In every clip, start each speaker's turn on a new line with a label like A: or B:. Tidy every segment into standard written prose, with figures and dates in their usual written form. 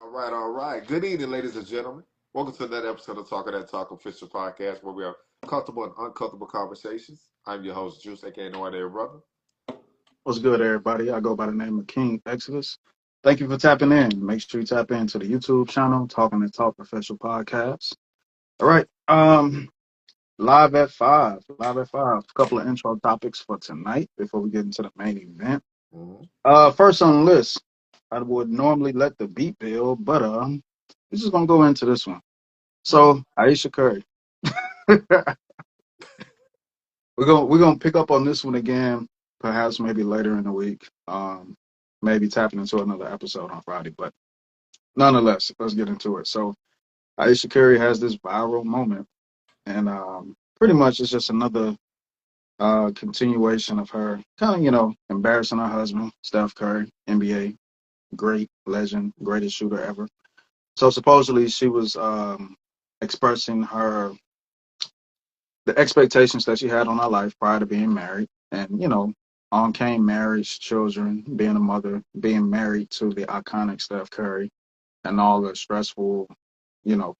A: All right, all right. Good evening, ladies and gentlemen. Welcome to another episode of Talking That Talk Official Podcast, where we have comfortable and uncomfortable conversations. I'm your host, Juice, aka No Idea Brother.
B: What's good, everybody? I go by the name of King Exodus. Thank you for tapping in. Make sure you tap into the YouTube channel, Talking and Talk Official Podcast. All right. Live at 5. Live at 5. A couple of intro topics for tonight before we get into the main event.
A: Mm-hmm.
B: First on the list, I would normally let the beat build, but we're just gonna go into this one. So Aisha Curry. we're gonna pick up on this one again, perhaps maybe later in the week. Maybe tapping into another episode on Friday, but nonetheless, let's get into it. So Aisha Curry has this viral moment, and pretty much it's just another continuation of her kind of, embarrassing her husband, Steph Curry, NBA great legend, greatest shooter ever. So supposedly she was expressing the expectations that she had on her life prior to being married, and on came marriage, children, being a mother, being married to the iconic Steph Curry, and all the stressful,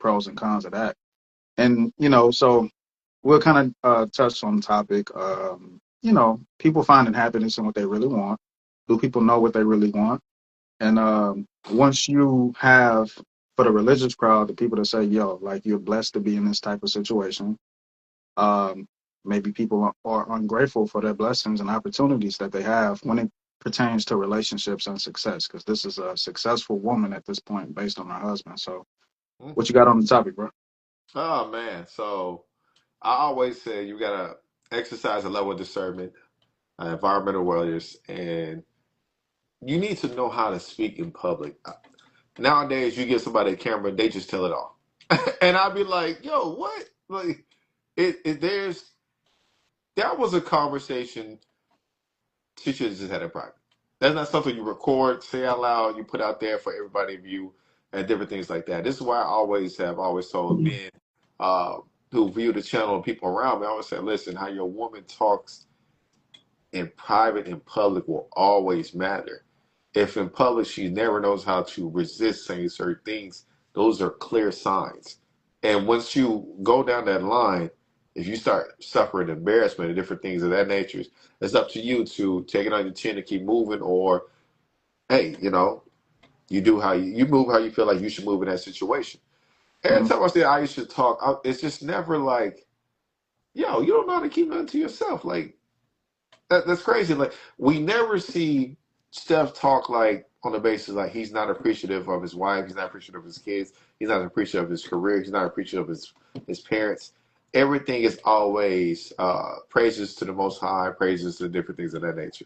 B: pros and cons of that. And, so we'll kind of touch on the topic. People finding happiness in what they really want. Do people know what they really want? And once you have, for the religious crowd, the people that say, yo, like you're blessed to be in this type of situation, um, maybe people are ungrateful for their blessings and opportunities that they have when it pertains to relationships and success, because this is a successful woman at this point based on her husband. So what
A: Mm-hmm.
B: you got on the topic, bro?
A: Oh, man. So I always say you got to exercise a level of discernment, environmental awareness, and you need to know how to speak in public. Nowadays, you give somebody a camera, they just tell it all. And I'd be like, yo, what? Like, that was a conversation she should have just had in private. That's not something you record, say out loud, you put out there for everybody to view, and different things like that. This is why I always told men uh, who view the channel and people around me, I always say, listen, how your woman talks in private and public will always matter. If in public she never knows how to resist saying certain things, those are clear signs. And once you go down that line, if you start suffering embarrassment and different things of that nature, it's up to you to take it on your chin and keep moving, or hey, you move how you feel like you should move in that situation. Every
B: Mhm.
A: time I say I should talk, it's just never like, yo, you don't know how to keep nothing to yourself. Like that's crazy. Like we never see Steph talk like on the basis like he's not appreciative of his wife, he's not appreciative of his kids, he's not appreciative of his career, he's not appreciative of his parents. Everything is always praises to the Most High, praises to different things of that nature.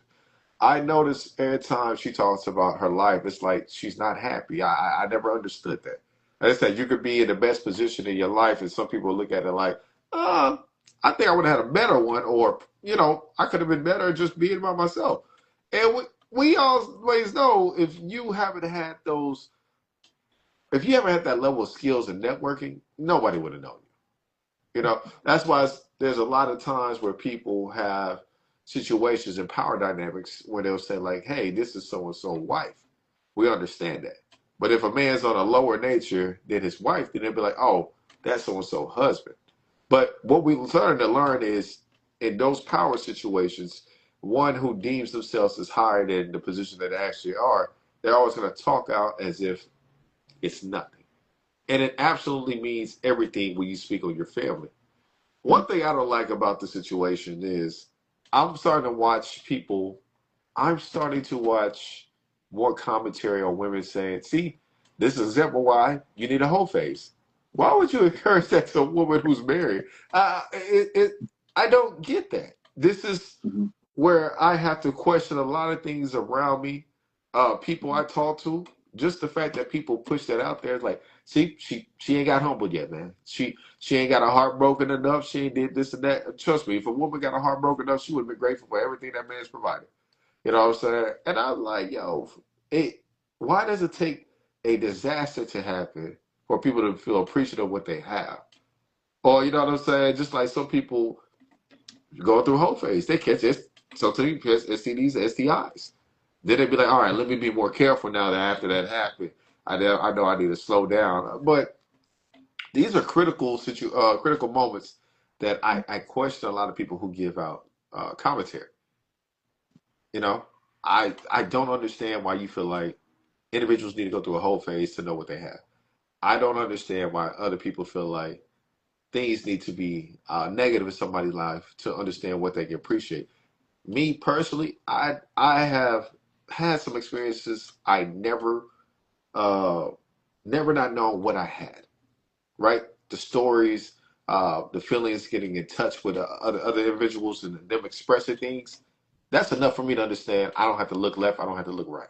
A: I notice every time she talks about her life, it's like she's not happy. I never understood that. Like I said, you could be in the best position in your life, and some people look at it like, uh, I think I would have had a better one, or, I could have been better just being by myself. And we always know if you haven't had that level of skills and networking, nobody would have known you. That's why there's a lot of times where people have situations and power dynamics where they'll say like, hey, this is so-and-so wife. We understand that. But if a man's on a lower nature than his wife, then they'll be like, oh, that's so-and-so husband. But what we learn to learn is in those power situations, one who deems themselves as higher than the position that they actually are, they're always going to talk out as if it's nothing. And it absolutely means everything when you speak on your family. One thing I don't like about the situation is I'm starting to watch people, I'm starting to watch more commentary on women saying, see, this is an example why you need a whole face. Why would you encourage that to a woman who's married? I don't get that. This is
B: Mhm.
A: where I have to question a lot of things around me, people I talk to. Just the fact that people push that out there is like, see, she ain't got humbled yet, man. She ain't got her heart broken enough. She ain't did this and that. Trust me, if a woman got her heart broken enough, she would have been grateful for everything that man's provided. You know what I'm saying? And I'm like, yo, why does it take a disaster to happen for people to feel appreciative of what they have? Or you know what I'm saying? Just like some people go through whole phase, they catch it. Sometimes catch STDs, STIs. Then they'd be like, all right, let me be more careful now that after that happened. I know I need to slow down. But these are critical moments that I question a lot of people who give out commentary. You know, I don't understand why you feel like individuals need to go through a whole phase to know what they have. I don't understand why other people feel like things need to be negative in somebody's life to understand what they can appreciate. Me personally, I have had some experiences I uh, never not known what I had. Right, the stories, the feelings, getting in touch with other individuals and them expressing things. That's enough for me to understand. I don't have to look left. I don't have to look right.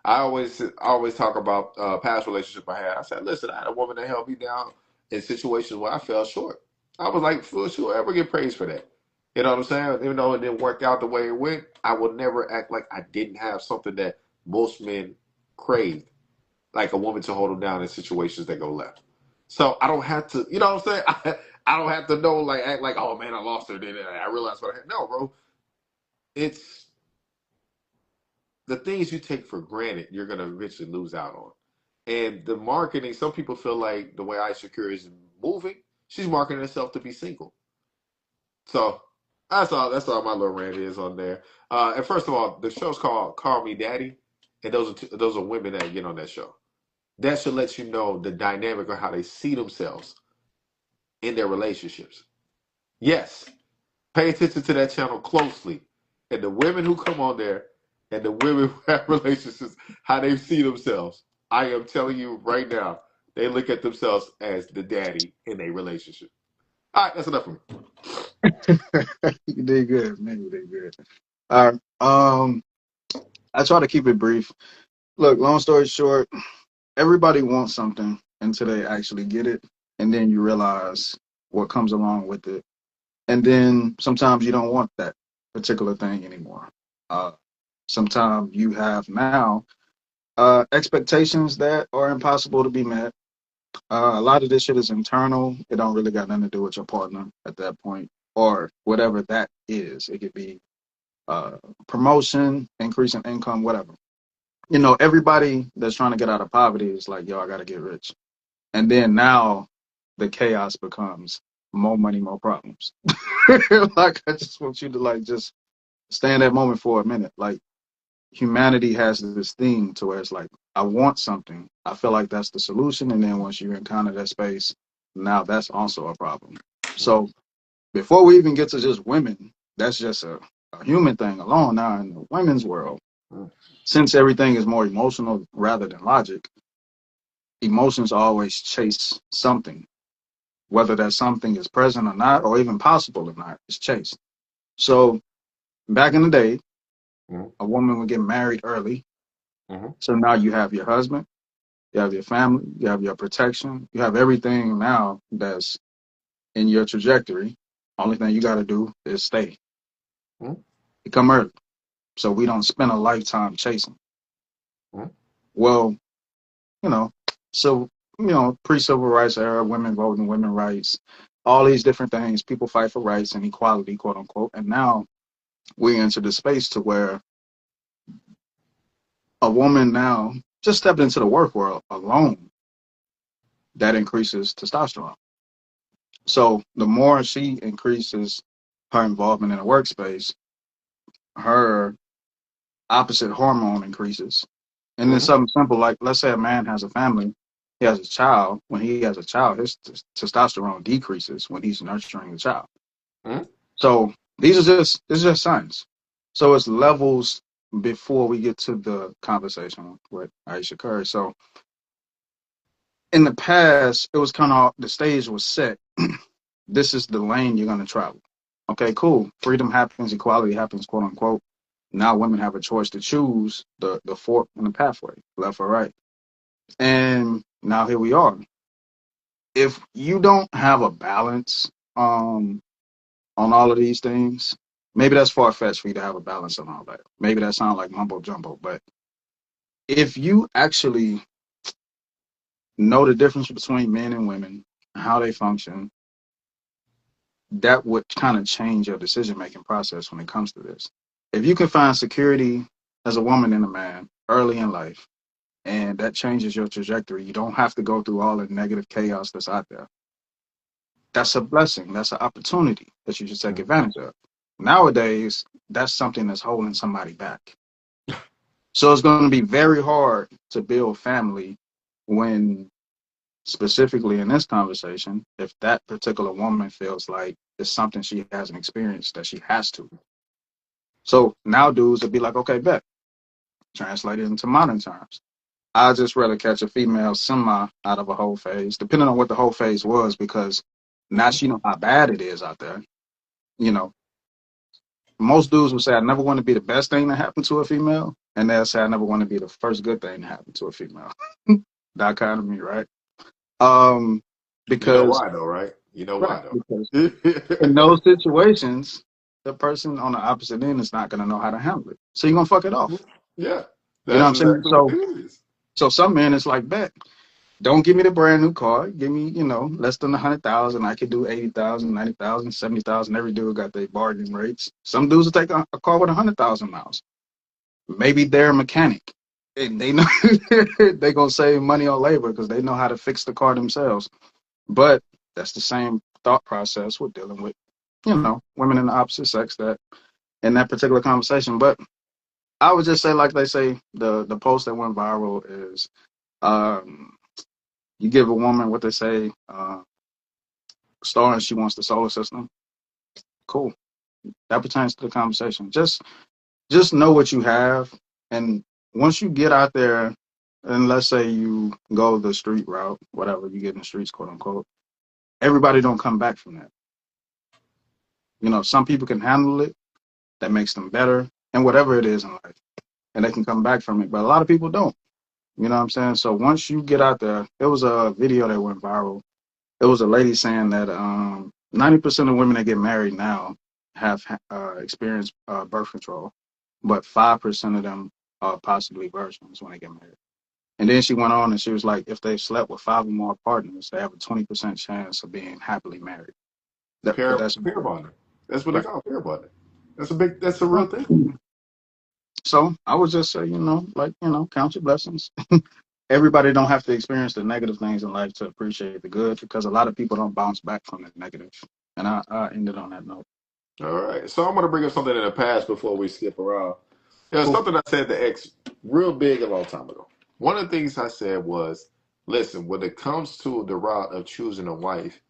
A: I always talk about past relationship I had. I said, listen, I had a woman that held me down in situations where I fell short. I was like, fool, she'll ever get praised for that. You know what I'm saying? Even though it didn't work out the way it went, I will never act like I didn't have something that most men crave, like a woman to hold them down in situations that go left. So I don't have to, you know what I'm saying? I don't have to know, like, act like, oh man, I lost her. Then I realized what I had. No, bro. It's the things you take for granted, you're going to eventually lose out on. And the marketing, some people feel like the way Aisha Curry is moving, she's marketing herself to be single. So that's all my little rant is on there. And first of all, the show's called Call Me Daddy, and those are women that get on that show. That should let you know the dynamic of how they see themselves in their relationships. Yes, pay attention to that channel closely. And the women who come on there and the women who have relationships, how they see themselves. I am telling you right now, they look at themselves as the daddy in a relationship. All right, that's enough for me.
B: You did good, man. You did good. All right. I try to keep it brief. Look, long story short, everybody wants something until they actually get it, and then you realize what comes along with it. And then sometimes you don't want that particular thing anymore. Uh, Sometimes you have now expectations that are impossible to be met. A lot of this shit is internal. It don't really got nothing to do with your partner at that point, or whatever that is. It could be uh, promotion, increase in income, whatever. You know, everybody that's trying to get out of poverty is like, yo, I got to get rich. And then now the chaos becomes more money, more problems. Like, I just want you to like just stay in that moment for a minute. Like, humanity has this thing to where it's like, I want something. I feel like that's the solution. And then once you encounter that space, now that's also a problem. So before we even get to just women, that's just a human thing alone. Now in the women's world,
A: Mm,
B: since everything is more emotional rather than logic, emotions always chase something, whether that something is present or not, or even possible or not, it's chased. So back in the day,
A: mm,
B: a woman would get married early.
A: mm,
B: So now you have your husband, you have your family, you have your protection, you have everything now that's in your trajectory. Only thing you got to do is stay.
A: mm,
B: You come early. So we don't spend a lifetime chasing.
A: mm,
B: Well, you know, so, pre-civil rights era, women voting, women rights, all these different things, people fight for rights and equality, quote unquote. And now we enter the space to where a woman now just stepped into the work world alone, that increases testosterone. So the more she increases her involvement in the workspace, her opposite hormone increases. And then
A: mm,
B: something simple like, let's say a man has a family, he has a child. When he has a child, his testosterone decreases when he's nurturing the child.
A: mm.
B: So this is just science. So it's levels before we get to the conversation with Aisha Curry. So in the past, it was kind of the stage was set. This is the lane you're going to travel. Okay, cool. Freedom happens, equality happens, quote unquote. Now women have a choice to choose the fork in the pathway, left or right. And now here we are. If you don't have a balance on all of these things, maybe that's far fetched for you to have a balance on all that. Maybe that sounds like mumbo jumbo, but if you actually know the difference between men and women, how they function, that would kind of change your decision making process when it comes to this. If you can find security as a woman and a man early in life, and that changes your trajectory. You don't have to go through all the negative chaos that's out there. That's a blessing. That's an opportunity that you should take advantage of. Nowadays, that's something that's holding somebody back. So it's going to be very hard to build family when, specifically in this conversation, if that particular woman feels like it's something she hasn't experienced that she has to. So now dudes would be like, okay, bet. Translated into modern terms. I'd just rather catch a female semi out of a whole phase, depending on what the whole phase was, because now she know how bad it is out there. You know, most dudes will say, I never want to be the best thing that happened to a female. And they'll say, I never want to be the first good thing that happened to a female. Dichotomy, right? Um,
A: You know
B: because,
A: why though, right? You know
B: right,
A: why
B: because
A: though.
B: in those situations, the person on the opposite end is not going to know how to handle it. So you're going to fuck it off.
A: Yeah,
B: You know what
A: that's
B: I'm saying?
A: exactly what it is.
B: So some men, it's like, bet. Don't give me the brand new car. Give me, less than 100,000. I could do 80,000, 90,000, 70,000. Every dude got their bargain rates. Some dudes will take a car with 100,000 miles. Maybe they're a mechanic. And they know they're gonna save money on labor because they know how to fix the car themselves. But that's the same thought process we're dealing with, women in the opposite sex that in that particular conversation. But I would just say, like they say, the post that went viral is um, you give a woman what they say, star and she wants the solar system. Cool. That pertains to the conversation. Just know what you have, and once you get out there, and let's say you go the street route, whatever you get in the streets, quote unquote, everybody don't come back from that. Some people can handle it. That makes them better, and whatever it is in life, and they can come back from it. But a lot of people don't. You know what I'm saying? So once you get out there, there was a video that went viral. It was a lady saying that 90% of women that get married now have experienced birth control, but 5% of them are possibly virgins when they get married. And then she went on and she was like, if they've slept with 5 or more partners, they have a 20% chance of being happily married. But that's
A: Pair bonding. That's what they
B: right.
A: call pair bonding. That's a real thing.
B: So I would just say, count your blessings. Everybody don't have to experience the negative things in life to appreciate the good, because a lot of people don't bounce back from the negative. And I ended on that note.
A: All right. So I'm gonna bring up something in the past before we skip around. There's
B: Cool.
A: something I said to X real big a long time ago. One of the things I said was, listen, when it comes to the route of choosing a wife,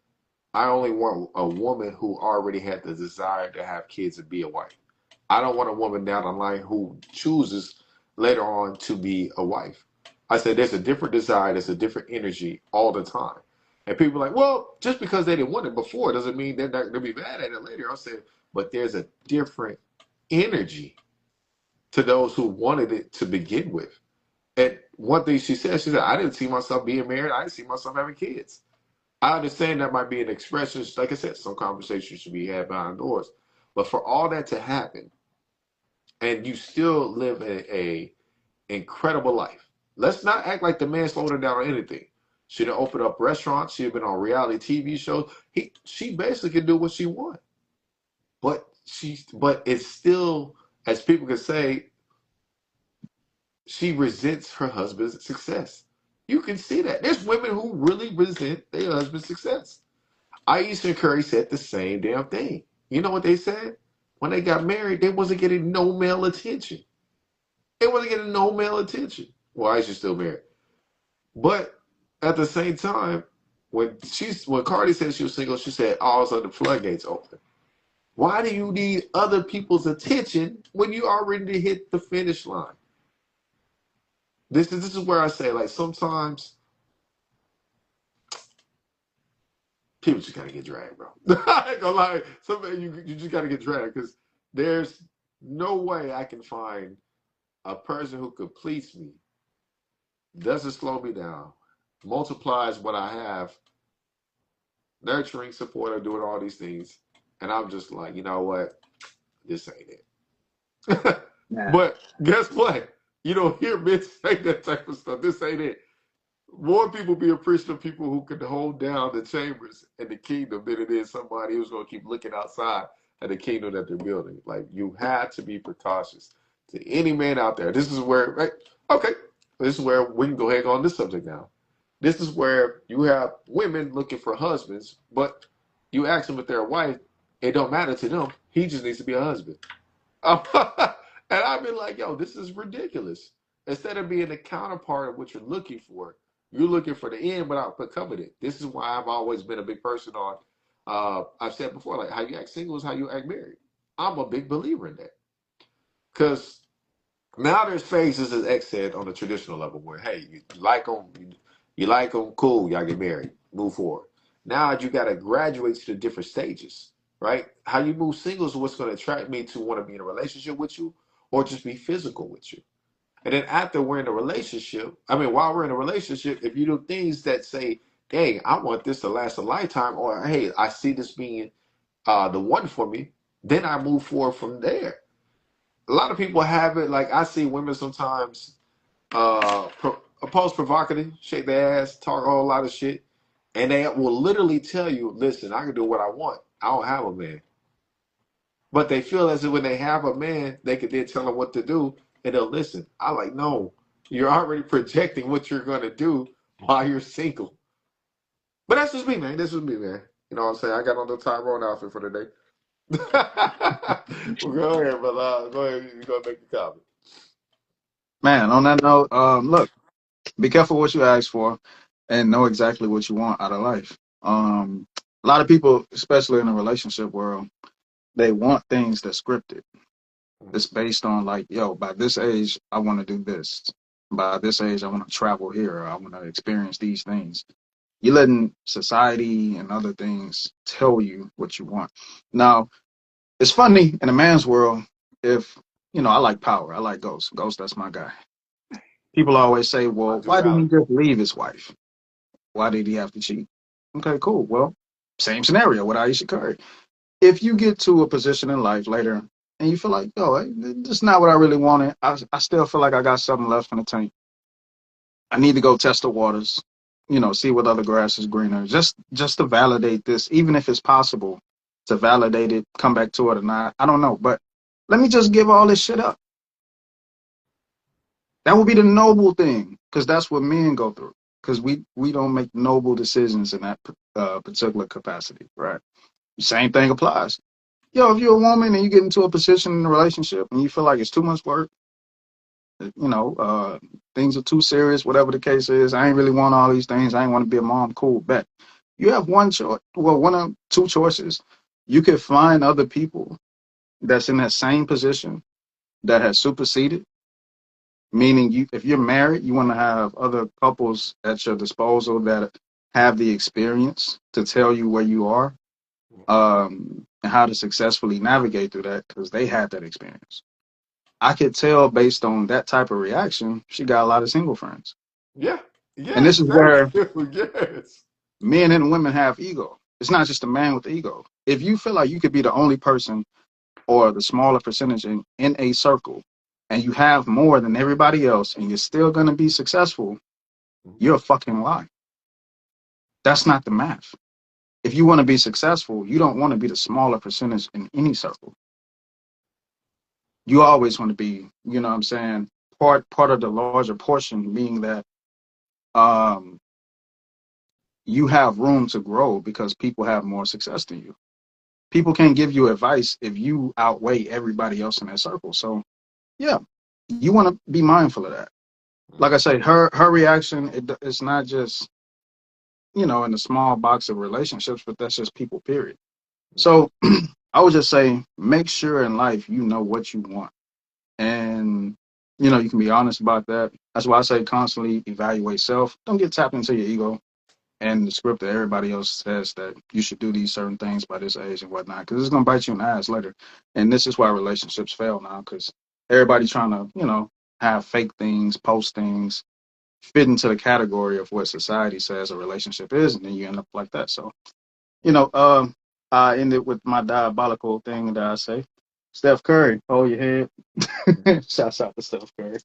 A: I only want a woman who already had the desire to have kids and be a wife. I don't want a woman down the line who chooses later on to be a wife. I said there's a different desire, there's a different energy all the time. And people are like, well, just because they didn't want it before doesn't mean they're not going to be mad at it later. I said, but there's a different energy to those who wanted it to begin with. And one thing she said, I didn't see myself being married. I didn't see myself having kids. I understand that might be an expression. Like I said, some conversations should be had behind doors. But for all that to happen, and you still live a incredible life. Let's not act like the man slowed her down on anything. She done opened up restaurants. She had been on reality TV shows. She basically can do what she wants. But it's still, as people can say, she resents her husband's success. You can see that. There's women who really resent their husband's success. Aisha and Curry said the same damn thing. You know what they said? When they got married, they wasn't getting no male attention. They wasn't getting no male attention. Well, Aisha's still married. But at the same time, when Cardi said she was single, she said all of a sudden the floodgates open. Why do you need other people's attention when you already hit the finish line? This is where I say, like, sometimes people just gotta get dragged, bro. I ain't gonna lie. Somebody you just gotta get dragged because there's no way I can find a person who completes me, doesn't slow me down, multiplies what I have, nurturing, supportive, doing all these things, and I'm just like, you know what? This ain't it.
B: Yeah.
A: But guess what? You don't hear men say that type of stuff. This ain't it. More people be appreciative of people who can hold down the chambers in the kingdom than it is somebody who's going to keep looking outside at the kingdom that they're building. Like, you have to be precautious. To any man out there, this is where, right? Okay, This is where we can go ahead and go on this subject now. This is where you have women looking for husbands, but you ask them if they're a wife, it don't matter to them. He just needs to be a husband. And I've been like, yo, this is ridiculous. Instead of being the counterpart of what you're looking for the end without becoming it. This is why I've always been a big person on. I've said before, like how you act single is how you act married. I'm a big believer in that because now there's phases, as X said, on the traditional level where, hey, you like them, you like them, cool, y'all get married, move forward. Now you got to graduate to the different stages, right? How you move single is what's going to attract me to want to be in a relationship with you or just be physical with you. And then after we're in a relationship, I mean, while we're in a relationship, if you do things that say, dang, I want this to last a lifetime, or hey, I see this being the one for me, then I move forward from there. A lot of people have it like I see women sometimes post provocative, shake their ass, talk a whole lot of shit, and they will literally tell you, "Listen, I can do what I want. I don't have a man." But they feel as if when they have a man, they could then tell them what to do, and they'll listen. I like no, you're already projecting what you're gonna do while you're single. But that's just me, man. This is me, man. You know what I'm saying? I got on the Tyrone outfit for the day. Well, go ahead, but go ahead. You gonna make a comment?
B: Man, on that note, look, be careful what you ask for and know exactly what you want out of life. A lot of people, especially in the relationship world, they want things that's scripted. It's based on like, yo, by this age, I want to do this. By this age, I want to travel here. I want to experience these things. You're letting society and other things tell you what you want. Now, it's funny in a man's world if, I like Power. I like Ghost. Ghost, that's my guy. People always say,
A: My
B: well, why didn't he
A: duality.
B: just leave his wife? Why did he have to cheat? Okay, cool. Well, same scenario with Aisha Curry. If you get to a position in life later and you feel like, yo, this is not what I really wanted, I still feel like I got something left in the tank. I need to go test the waters, see what other grass is greener, just to validate this, even if it's possible to validate it, come back to it or not. I don't know, but let me just give all this shit up. That would be the noble thing, because that's what men go through. Because we don't make noble decisions in that particular capacity, right? Same thing applies. Yo, if you're a woman and you get into a position in a relationship and you feel like it's too much work, things are too serious, whatever the case is. I ain't really want all these things. I ain't want to be a mom. Cool, bet. You have one choice. Well, one of two choices. You could find other people that's in that same position that has superseded. Meaning, if you're married, you want to have other couples at your disposal that have the experience to tell you where you are, and how to successfully navigate through that because they had that experience. I could tell based on that type of reaction, she got a lot of single friends.
A: Yeah.
B: And
A: Yes.
B: this is
A: Thank
B: where
A: you. Yes.
B: men and women have ego. It's not just a man with ego. If you feel like you could be the only person or the smaller percentage in a circle and you have more than everybody else and you're still going to be successful, you're a fucking lie. That's not the math. If you want to be successful, you don't want to be the smaller percentage in any circle. You always want to be, what I'm saying, part of the larger portion, being that um, you have room to grow because people have more success than you. People can't give you advice if you outweigh everybody else in that circle. So yeah, you want to be mindful of that. Like I say, her reaction, it's not just in the small box of relationships, but that's just people. Period. So I would just say, make sure in life you know what you want, and you can be honest about that. That's why I say constantly evaluate self. Don't get tapped into your ego and the script that everybody else says that you should do these certain things by this age and whatnot, because it's gonna bite you in the ass later. And this is why relationships fail now, because everybody trying to have fake things, post things, fit into the category of what society says a relationship is, and then you end up like that. So you know, um, I ended with my diabolical thing that I say. Steph Curry, hold your head. Shouts out to Steph Curry.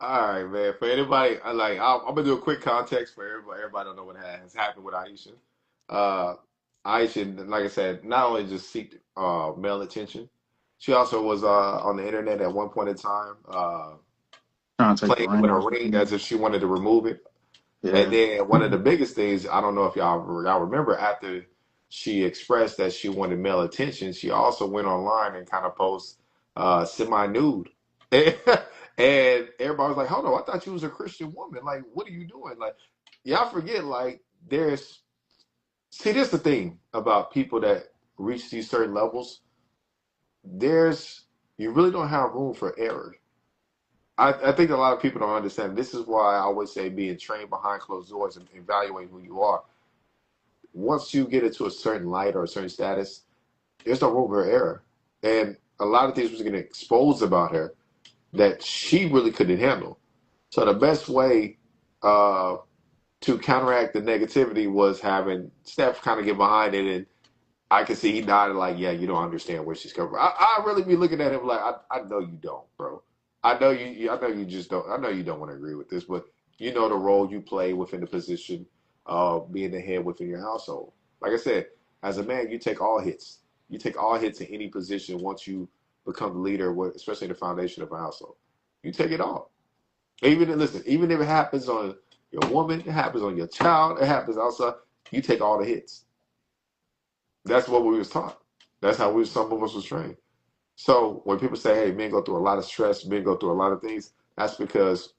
A: All right, man. For anybody, I'm gonna do a quick context for everybody. Everybody don't know what has happened with Aisha. Uh, Aisha, like I said, not only just seeked male attention, she also was on the internet at one point in time.
B: Trying to take the
A: playing with
B: ring
A: her
B: off.
A: ring as if she wanted to remove it. And
B: Yeah.
A: then one of the biggest things, I don't know if y'all remember, after she expressed that she wanted male attention, she also went online and kind of posted semi nude. And everybody was like, hold on, I thought you was a Christian woman. Like, what are you doing? Like, y'all forget, like, see, this the thing about people that reach these certain levels. There's, you really don't have room for error. I think a lot of people don't understand. This is why I always say being trained behind closed doors and evaluating who you are. Once you get into a certain light or a certain status, there's no room for error. And a lot of things was getting exposed about her that she really couldn't handle. So the best way uh, to counteract the negativity was having Steph kind of get behind it, and I could see he nodded like, "Yeah, you don't understand where she's coming from." I really be looking at him like, I know you don't, bro. I know you just don't. I know you don't want to agree with this, but you know the role you play within the position of being the head within your household. Like I said, as a man, you take all hits. You take all hits in any position once you become the leader, especially the foundation of a household. You take it all. Even if it happens on your woman, it happens on your child, it happens outside. You take all the hits. That's what we was taught. That's how some of us was trained. So when people say, "Hey, men go through a lot of stress, men go through a lot of things," that's because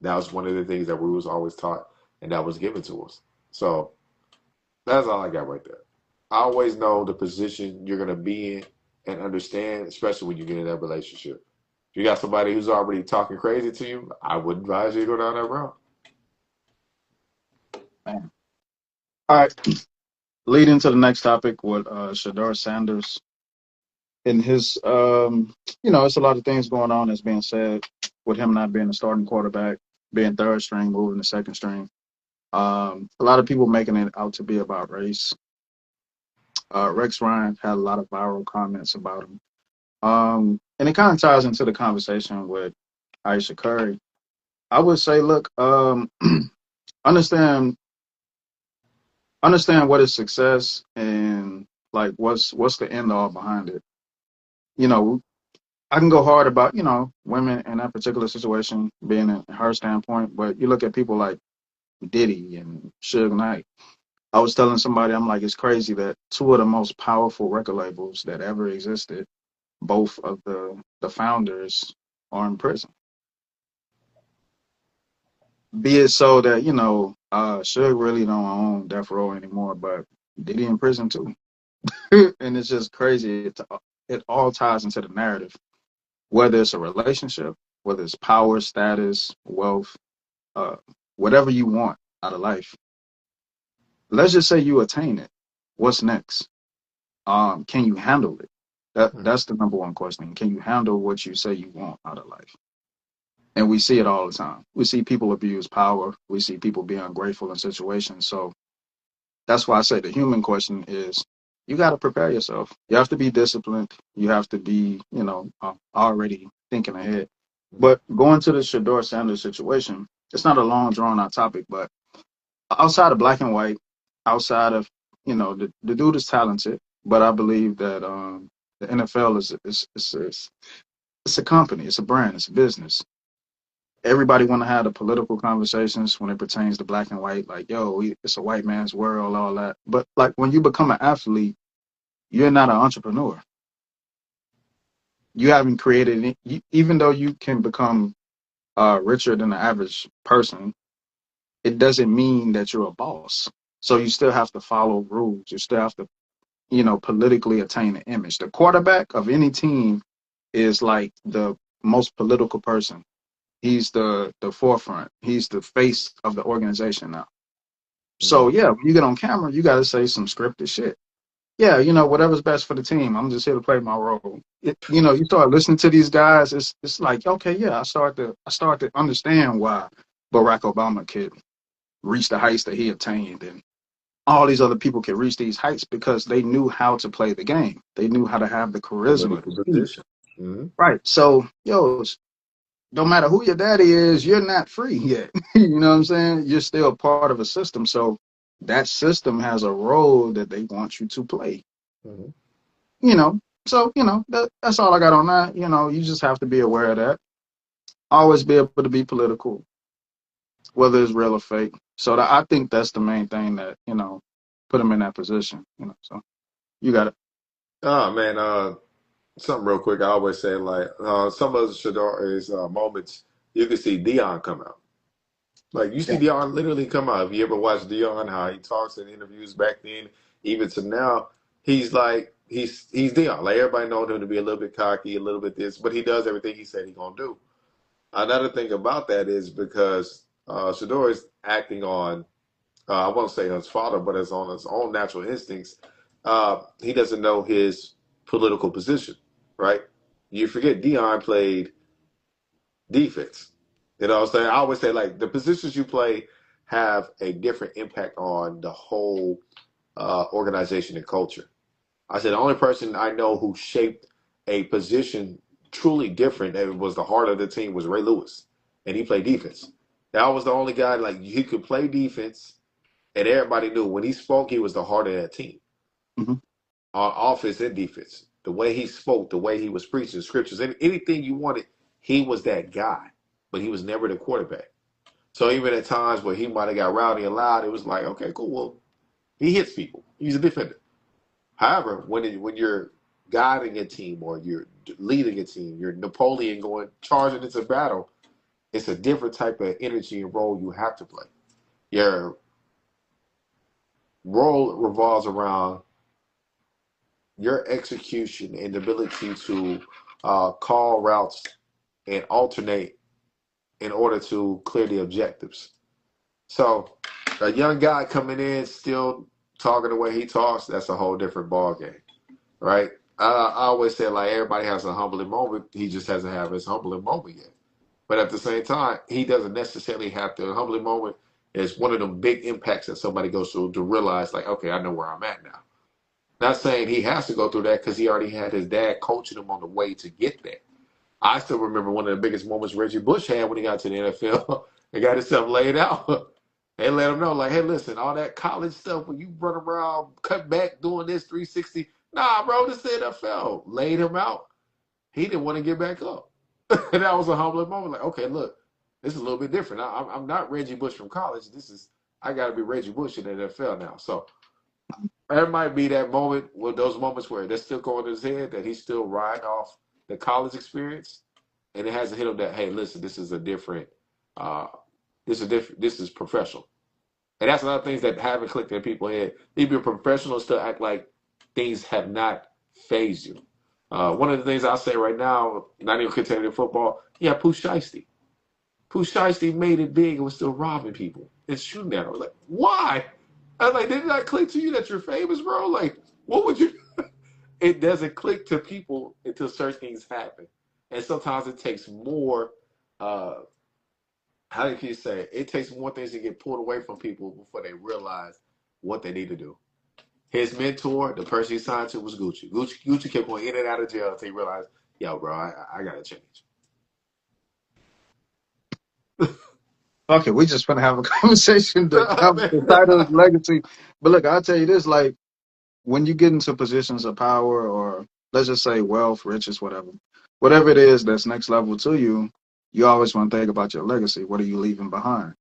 A: that was one of the things that we was always taught and that was given to us. So that's all I got right there. I always know the position you're gonna be in and understand, especially when you get in that relationship. If you got somebody who's already talking crazy to you, I would advise you to go down that route.
B: Man. All right. Leading to the next topic with Shador Sanders and his, it's a lot of things going on that's being said with him not being a starting quarterback, being third string, moving to second string. A lot of people making it out to be about race. Rex Ryan had a lot of viral comments about him. And it kind of ties into the conversation with Aisha Curry. I would say, look, understand understand what is success and like what's the end all behind it. You know, I can go hard about, women in that particular situation being in her standpoint, but you look at people like Diddy and Suge Knight. I was telling somebody, I'm like, it's crazy that two of the most powerful record labels that ever existed, both of the founders are in prison. Be it so that, Suge really don't own Death Row anymore, but Diddy in prison too. And it's just crazy. It all ties into the narrative, whether it's a relationship, whether it's power, status, wealth, uh, whatever you want out of life. Let's just say you attain it. What's next? Can you handle it? That's the number one question. Can you handle what you say you want out of life? And we see it all the time. We see people abuse power. We see people be ungrateful in situations. So that's why I say the human question is you got to prepare yourself. You have to be disciplined. You have to be, already thinking ahead. But going to the Shador Sanders situation, it's not a long, drawn out topic, but outside of black and white, outside of, the dude is talented, but I believe that the NFL it's a company, it's a brand, it's a business. Everybody want to have the political conversations when it pertains to black and white, like, yo, it's a white man's world, all that. But like when you become an athlete, you're not an entrepreneur. You haven't created any, even though you can become richer than the average person, it doesn't mean that you're a boss. So you still have to follow rules. You still have to, politically attain an image. The quarterback of any team is like the most political person. He's the forefront. He's the face of the organization now. So
A: Mm-hmm.
B: yeah, when you get on camera, you got to say some scripted shit. Yeah, whatever's best for the team. I'm just here to play my role. You start listening to these guys. It's like, okay, yeah, I start to understand why Barack Obama could reach the heights that he attained, and all these other people could reach these heights because they knew how to play the game. They knew how to have the charisma to
A: Political
B: speak.
A: position. Mm-hmm.
B: Right. So, no matter who your daddy is, you're not free yet. You know what I'm saying? You're still part of a system. So that system has a role that they want you to play.
A: Mm-hmm.
B: So that's all I got on that. You just have to be aware of that. always be able to be political, whether it's real or fake. So I think that's the main thing that, put him in that position. So you got it.
A: Oh man, something real quick. I always say like some of the Shadori's moments you can see Dion come out. Like you see
B: Yeah.
A: Dion literally come out. If you ever watched Dion, how he talks in interviews back then, even to now, he's like he's Dion. Like everybody knows him to be a little bit cocky, a little bit this, but he does everything he said he's gonna do. Another thing about that is because Shador is acting on I won't say his father, but it's on his own natural instincts. He doesn't know his political position, right? You forget Dion played defense. You know what I'm saying? I always say like the positions you play have a different impact on the whole organization and culture. I said the only person I know who shaped a position truly different and was the heart of the team was Ray Lewis, and he played defense. That was the only guy like he could play defense, and everybody knew when he spoke, he was the heart of that team
B: Hmm.
A: on offense and defense. The way he spoke, the way he was preaching scriptures, anything you wanted, he was that guy. But he was never the quarterback. So even at times where he might have got rowdy and loud, it was like, okay, cool. Well, he hits people. He's a defender. However, when you're guiding a team or you're leading a team, you're Napoleon going charging into battle. It's a different type of energy and role you have to play. Your role revolves around your execution and the ability to call routes and alternate in order to clear the objectives. So a young guy coming in still talking the way he talks, that's a whole different ball game, right? I always say like everybody has a humbling moment. He just hasn't had his humbling moment yet. But at the same time, he doesn't necessarily have to. A humbling moment is one of them big impacts that somebody goes through to realize like, okay, I know where I'm at now. Not saying he has to go through that because he already had his dad coaching him on the way to get there. I still remember one of the biggest moments Reggie Bush had when he got to the NFL and got himself laid out. They let him know, like, hey, listen, all that college stuff when you run around, cut back, doing this 360. Nah, bro, this is the NFL. Laid him out. He didn't want to get back up. And that was a humbling moment. Like, okay, look, this is a little bit different. I'm not Reggie Bush from college. I got to be Reggie Bush in the NFL now. So there might be that moment, with those moments where they're still going in his head that he's still riding off the college experience, and it hasn't hit him that hey, listen, this is a different, uh, this is professional, and that's another things that haven't clicked in people's head. Even professionals still act like things have not phased you. One of the things I'll say right now, not even containing football, yeah, Pooh Shiesty. Pooh Shiesty made it big and was still robbing people and shooting at them. I was like, why? I was like, did it not click to you that you're famous, bro? Like, what would you? It doesn't click to people until certain things happen, and sometimes it takes more. Uh, how do you say it? It takes more things to get pulled away from people before they realize what they need to do. His mentor, the person he signed to, was Gucci. Gucci kept going in and out of jail until he realized, yo, bro, I gotta change.
B: Okay, we just gonna have a conversation. The title is
A: Man.
B: legacy. But look, I'll tell you this: like when you get into positions of power, or let's just say wealth, riches, whatever it is that's next level to you, you always want to think about your legacy. What are you leaving behind?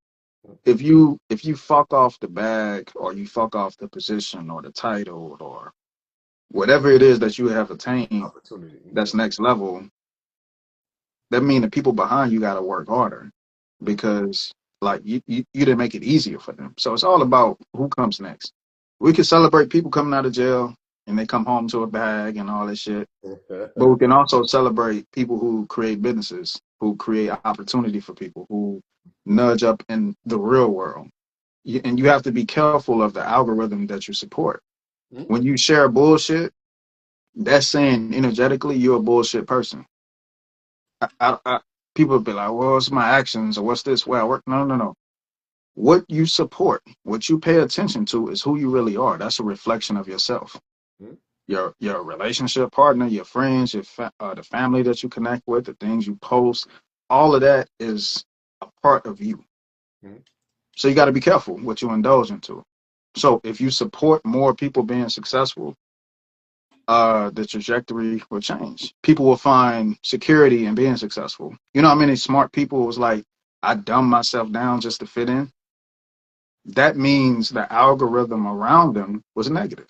B: If you fuck off the bag, or you fuck off the position or the title or whatever it is that you have attained
A: Opportunity.
B: that's next level, that means the people behind you got to work harder because like you didn't make it easier for them. So it's all about who comes next. We can celebrate people coming out of jail and they come home to a bag and all that shit, but we can also celebrate people who create businesses, who create opportunity for people, who nudge up in the real world. And you have to be careful of the algorithm that you support.
A: Mhm.
B: When you share bullshit, that's saying energetically you're a bullshit person. I, people be like, well, it's my actions or what's this way I work. No, no, no. What you support, what you pay attention to is who you really are. That's a reflection of yourself.
A: Mhm.
B: Your relationship partner, your friends, the family that you connect with, the things you post, all of that is a part of you.
A: Mhm.
B: So you got to be careful what you indulge into. So if you support more people being successful, the trajectory will change. People will find security in being successful. You know how many smart people was like, I dumb myself down just to fit in? That means the algorithm around them was negative.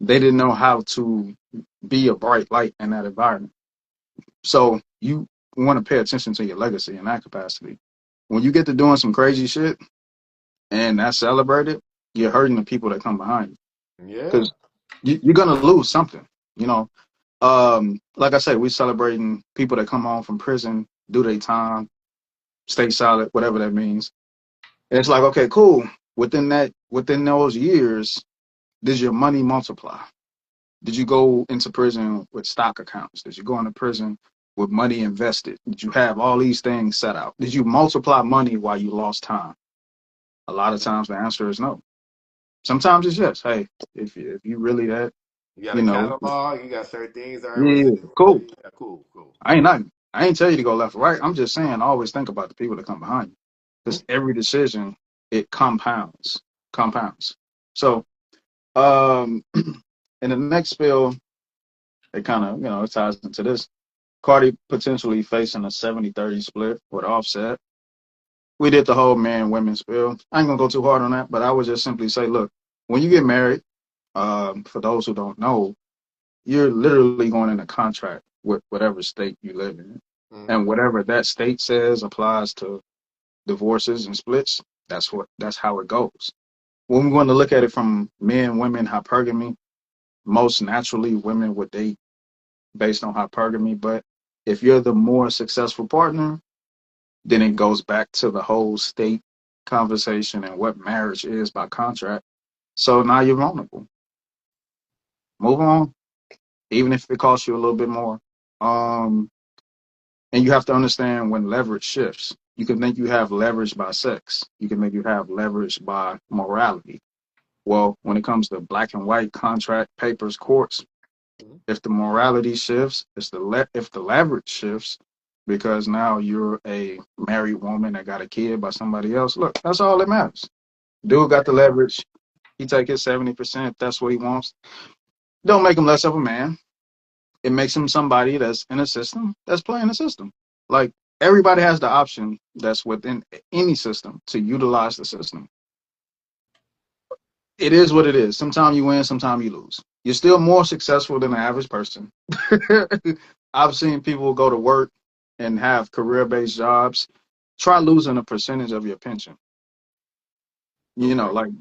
B: They didn't know how to be a bright light in that environment. So you want to pay attention to your legacy in that capacity. When you get to doing some crazy shit and that's celebrated, you're hurting the people that come behind you
A: Yeah.
B: because you're gonna lose something. You know, like I said, we're celebrating people that come home from prison, do their time, stay solid, whatever that means. And it's like, okay, cool. Within those years, did your money multiply? Did you go into prison with stock accounts? Did you go into prison with money invested? Did you have all these things set out? Did you multiply money while you lost time? A lot of times the answer is no. Sometimes it's yes. Hey, if you really that,
A: You got
B: you
A: a
B: know,
A: catalog. You got certain things that are
B: yeah,
A: residual
B: cool.
A: value. Yeah, cool, cool.
B: I ain't not. I ain't tell you to go left or right. I'm just saying always think about the people that come behind you.
A: Hmm?
B: Because every decision it compounds. Compounds. So in the next spill, it kind of, it ties into this. Cardi potentially facing a 70-30 split with Offset. We did the whole man women spill. I ain't gonna go too hard on that, but I would just simply say, look, when you get married, for those who don't know, you're literally going in a contract with whatever state you live in.
A: Hmm.
B: And whatever that state says applies to divorces and splits, that's how it goes. When we want to look at it from men, women, hypergamy, most naturally women would date based on hypergamy. But if you're the more successful partner, then it goes back to the whole state conversation and what marriage is by contract. So now you're vulnerable. Move on, even if it costs you a little bit more. Um, and you have to understand when leverage shifts. You can think you have leverage by sex. You can think you have leverage by morality. Well, when it comes to black and white contract papers, courts,
A: Hmm.
B: if the morality shifts, if the leverage shifts, because now you're a married woman that got a kid by somebody else. Look, that's all that matters. Dude got the leverage. He take his 70%. That's what he wants. Don't make him less of a man. It makes him somebody that's in a system that's playing the system. Like everybody has the option that's within any system to utilize the system. It is what it is. Sometimes you win, sometimes you lose. You're still more successful than the average person. I've seen people go to work and have career-based jobs. Try losing a percentage of your pension.
A: Okay.
B: Like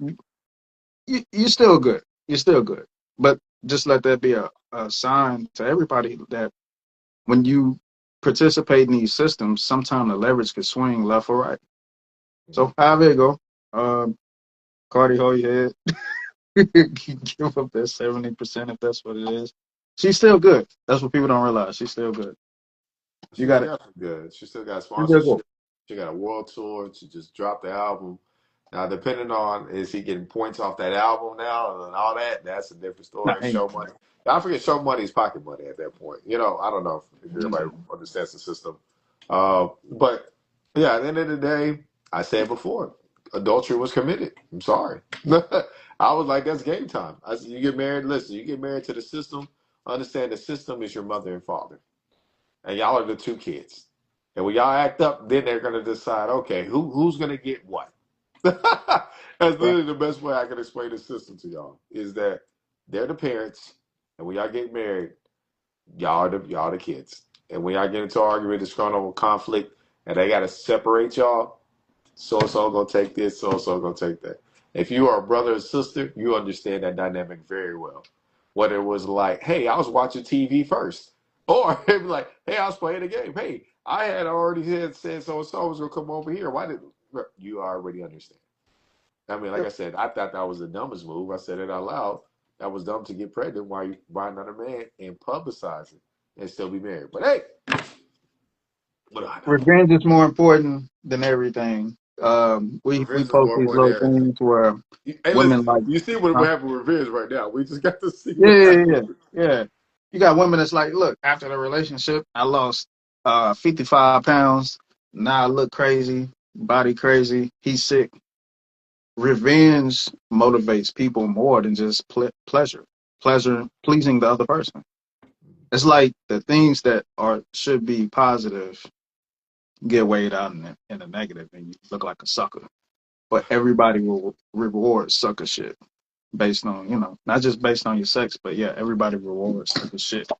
B: you're still good. You're still good. But just let that be a sign to everybody that when you participate in these systems, sometimes the leverage could swing left or right.
A: Hmm.
B: So however it go, Cardi, hold your head. Give up that 70% if that's what it is. She's still good. That's what people don't realize. She's still good. You
A: She's
B: got it.
A: definitely good. She still got
B: She's still good.
A: sponsorship. She got a world tour. She just dropped the album. Now, depending on is he getting points off that album now and all that, that's a different
B: Nah,
A: story.
B: ain't
A: Show money. I forget show money is pocket money at that point. I don't know if
B: yeah.
A: everybody understands the system. But yeah, at the end of the day, I said before, adultery was committed. I'm sorry. I was like, that's game time. I said, you get married. Listen, you get married to the system. Understand the system is your mother and father, and y'all are the two kids. And when y'all act up, then they're gonna decide, okay, who's gonna get what. That's
B: Right.
A: literally the best way I can explain the system to y'all. Is that they're the parents, and when y'all get married, y'all the kids. And when y'all get into an argument, disgruntled conflict, and they gotta separate y'all, so and so gonna take this, so and so gonna take that. If you are a brother or sister, you understand that dynamic very well. Whether it was like, hey, I was watching TV first, or it'd be like, hey, I was playing a game. Hey, I had already said so and so was gonna come over here. Why did you already understand? I mean, like I
B: Yep.
A: said, I thought that was the dumbest move. I said it out loud. That was dumb to get pregnant while you buy another man and publicize it and still be married. But hey, what do I know?
B: Revenge is more important than everything. We
A: Revenge is
B: post
A: more
B: these
A: important
B: little
A: than everything.
B: things where
A: Hey,
B: women
A: listen,
B: like,
A: you see what
B: huh?
A: happened with Revenge right now. We just got to see
B: Yeah,
A: what
B: yeah,
A: happened.
B: yeah, yeah. You got women that's like, look, after the relationship, I lost 55 pounds. Now I look crazy, body crazy. He's sick. Revenge motivates people more than just pleasure. pleasing the other person. It's like the things that are should be positive get weighed out in the negative, and you look like a sucker. But everybody will reward sucker shit based on, not just based on your sex, but yeah, everybody rewards sucker shit.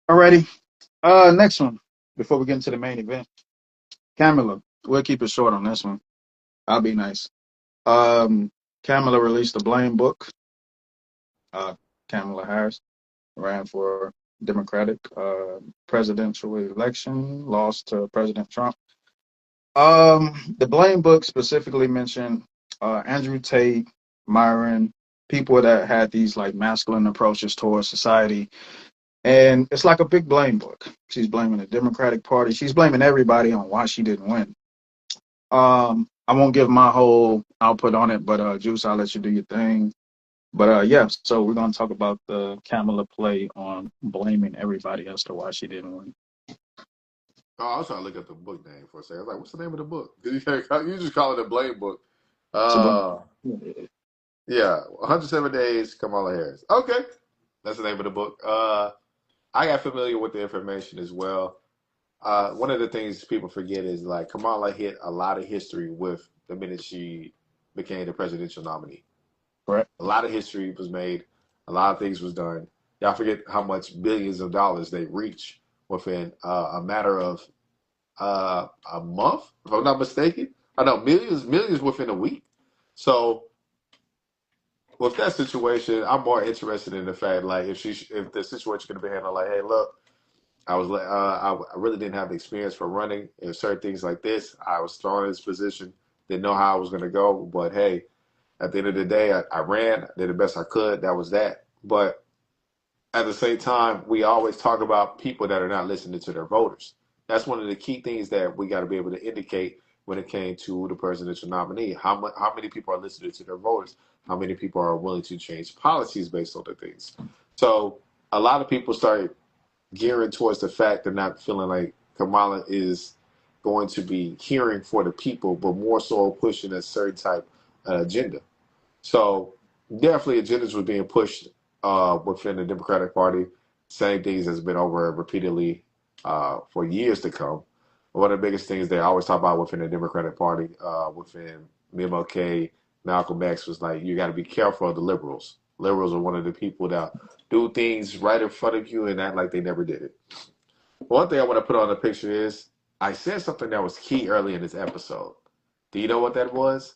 B: Alrighty, next one before we get into the main event. Camila, we'll keep it short on this one. I'll be nice. Um, Kamala released a blame book. Uh, Kamala Harris ran for Democratic presidential election, lost to President Trump. The blame book specifically mentioned Andrew Tate, Myron, people that had these like masculine approaches towards society. And it's like a big blame book. She's blaming the Democratic Party. She's blaming everybody on why she didn't win. I won't give my whole output on it, but Juice, I'll let you do your thing. But yeah, so we're gonna talk about the Kamala play on blaming everybody as to why she didn't win.
A: Oh, I was trying to look up the book name for a second. I was like, what's the name of the book? You just call it a blame book.
B: It's a blame.
A: Uh, yeah, 107 Days, Kamala Harris. Okay, that's the name of the book. I got familiar with the information as well. One of the things people forget is like Kamala hit a lot of history with the minute she became the presidential nominee.
B: Correct.
A: A lot of history was made. A lot of things was done. Y'all forget how much billions of dollars they reach within a matter of a month, if I'm not mistaken. I know millions within a week. So with that situation, I'm more interested in the fact like if the situation could be handled like, hey, look, I really didn't have the experience for running and certain things like this. I was thrown in this position, didn't know how I was going to go, but hey, at the end of the day, I ran, did the best I could. That was that. But at the same time, we always talk about people that are not listening to their voters. That's one of the key things that we got to be able to indicate when it came to the presidential nominee. How many people are listening to their voters? How many people are willing to change policies based on the things? So a lot of people started gearing towards the fact they're not feeling like Kamala is going to be hearing for the people, but more so pushing a certain type of agenda. So definitely agendas were being pushed within the Democratic Party. Same things has been over repeatedly for years to come. One of the biggest things they always talk about within the Democratic Party, within MLK, Malcolm X, was like, you got to be careful of the liberals. Liberals are one of the people that do things right in front of you and act like they never did it. One thing I want to put on the picture is I said something that was key early in this episode. Do you know what that was?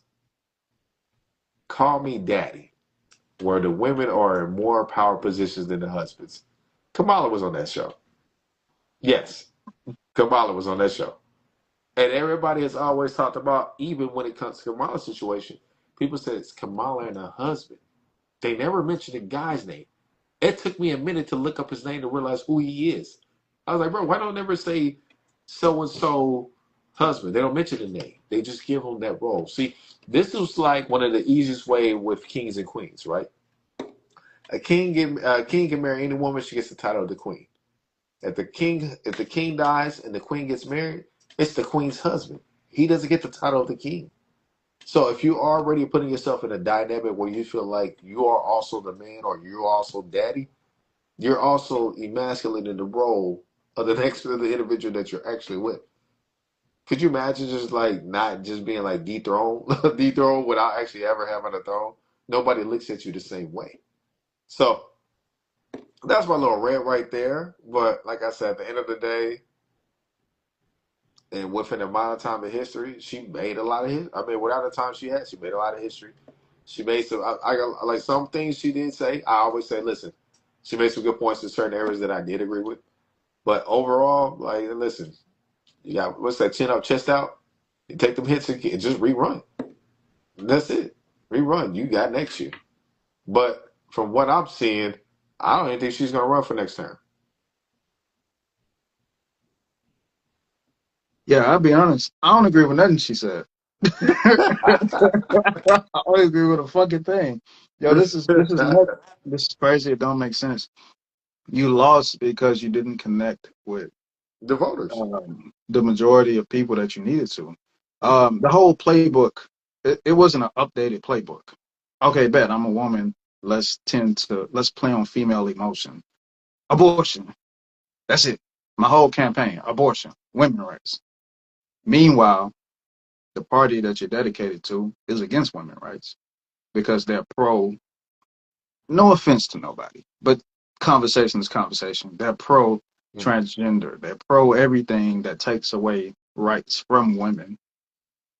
A: Call me daddy, where the women are in more power positions than the husbands. Kamala was on that show. Yes, Kamala was on that show. And everybody has always talked about, even when it comes to Kamala's situation, people say it's Kamala and her husband. They never mentioned the guy's name. It took me a minute to look up his name to realize who he is. I was like, bro, why don't they ever say so and so husband? They don't mention the name. They just give him that role. See, this was like one of the easiest way with kings and queens, right? A king can marry any woman. She gets the title of the queen. If the king dies and the queen gets married, it's the queen's husband. He doesn't get the title of the king. So if you're already putting yourself in a dynamic where you feel like you are also the man or you're also daddy, you're also emasculating the role of the individual that you're actually with. Could you imagine just like not just being like dethroned, dethroned without actually ever having a throne? Nobody looks at you the same way. So that's my little rant right there. But like I said, at the end of the day, and within the amount of time in history, she made a lot of history. I mean, without the time she had, she made a lot of history. She made some. I got like some things she did say. I always say, listen, she made some good points in certain areas that I did agree with. But overall, like, listen, you got what's that? Chin up, chest out. You take them hits and just rerun. And that's it. Rerun. You got next year. But from what I'm seeing, I don't even think she's gonna run for next term.
B: Yeah, I'll be honest. I don't agree with nothing she said. I don't agree with a fucking thing. Yo, this is nuts. This is crazy. It don't make sense. You lost because you didn't connect with
A: The voters.
B: the majority of people that you needed to. The whole playbook, it wasn't an updated playbook. Okay, bet I'm a woman. let's play on female emotion. Abortion. That's it. My whole campaign, abortion, women's rights. Meanwhile, the party that you're dedicated to is against women's rights because they're pro, no offense to nobody, but conversation is conversation. They're pro
A: Mm,
B: transgender. They're pro everything that takes away rights from women.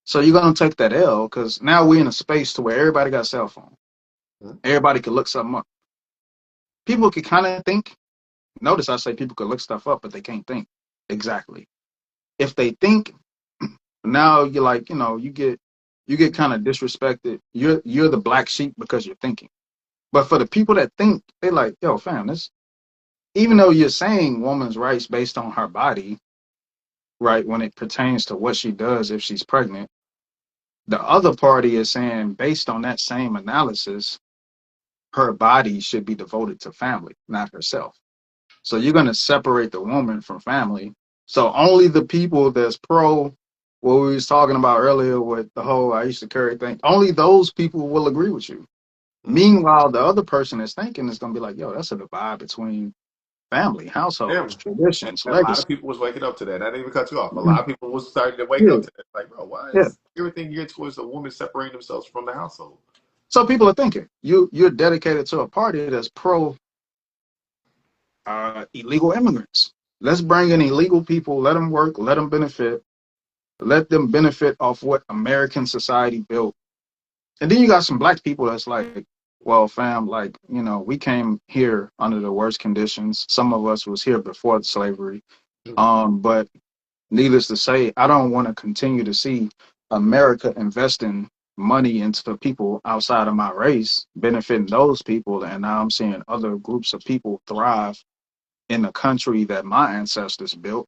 B: So you're gonna take that L because now we're in a space to where everybody got a cell phone.
A: mm,
B: Everybody can look something up. People can kind of think. Notice I say people can look stuff up, but they can't think exactly. If they think, now you're like, you get kind of disrespected. You're the black sheep because you're thinking. But for the people that think, they like, yo, fam, this, even though you're saying woman's rights based on her body, right, when it pertains to what she does if she's pregnant, the other party is saying based on that same analysis, her body should be devoted to family, not herself. So you're going to separate the woman from family. So only the people that's pro what we was talking about earlier with the whole Aisha Curry thing, only those people will agree with you.
A: mm.
B: Meanwhile, the other person that's thinking is going to be like, yo, that's a divide between family, households,
A: Damn. And
B: traditions,
A: a lot
B: legacy.
A: of people was waking up to that. I didn't even cut you off. A lot of people was starting to wake
B: Yeah,
A: up to that. Like, bro, why
B: yeah.
A: is everything geared towards the woman separating themselves from the household?
B: So people are thinking you're dedicated to a party that's pro illegal immigrants. Let's bring in illegal people, let them work, let them benefit off what American society built. And then you got some black people that's like, well, fam, like, we came here under the worst conditions. Some of us was here before slavery.
A: Mm,
B: But needless to say, I don't want to continue to see America investing money into people outside of my race, benefiting those people. And now I'm seeing other groups of people thrive in a country that my ancestors built.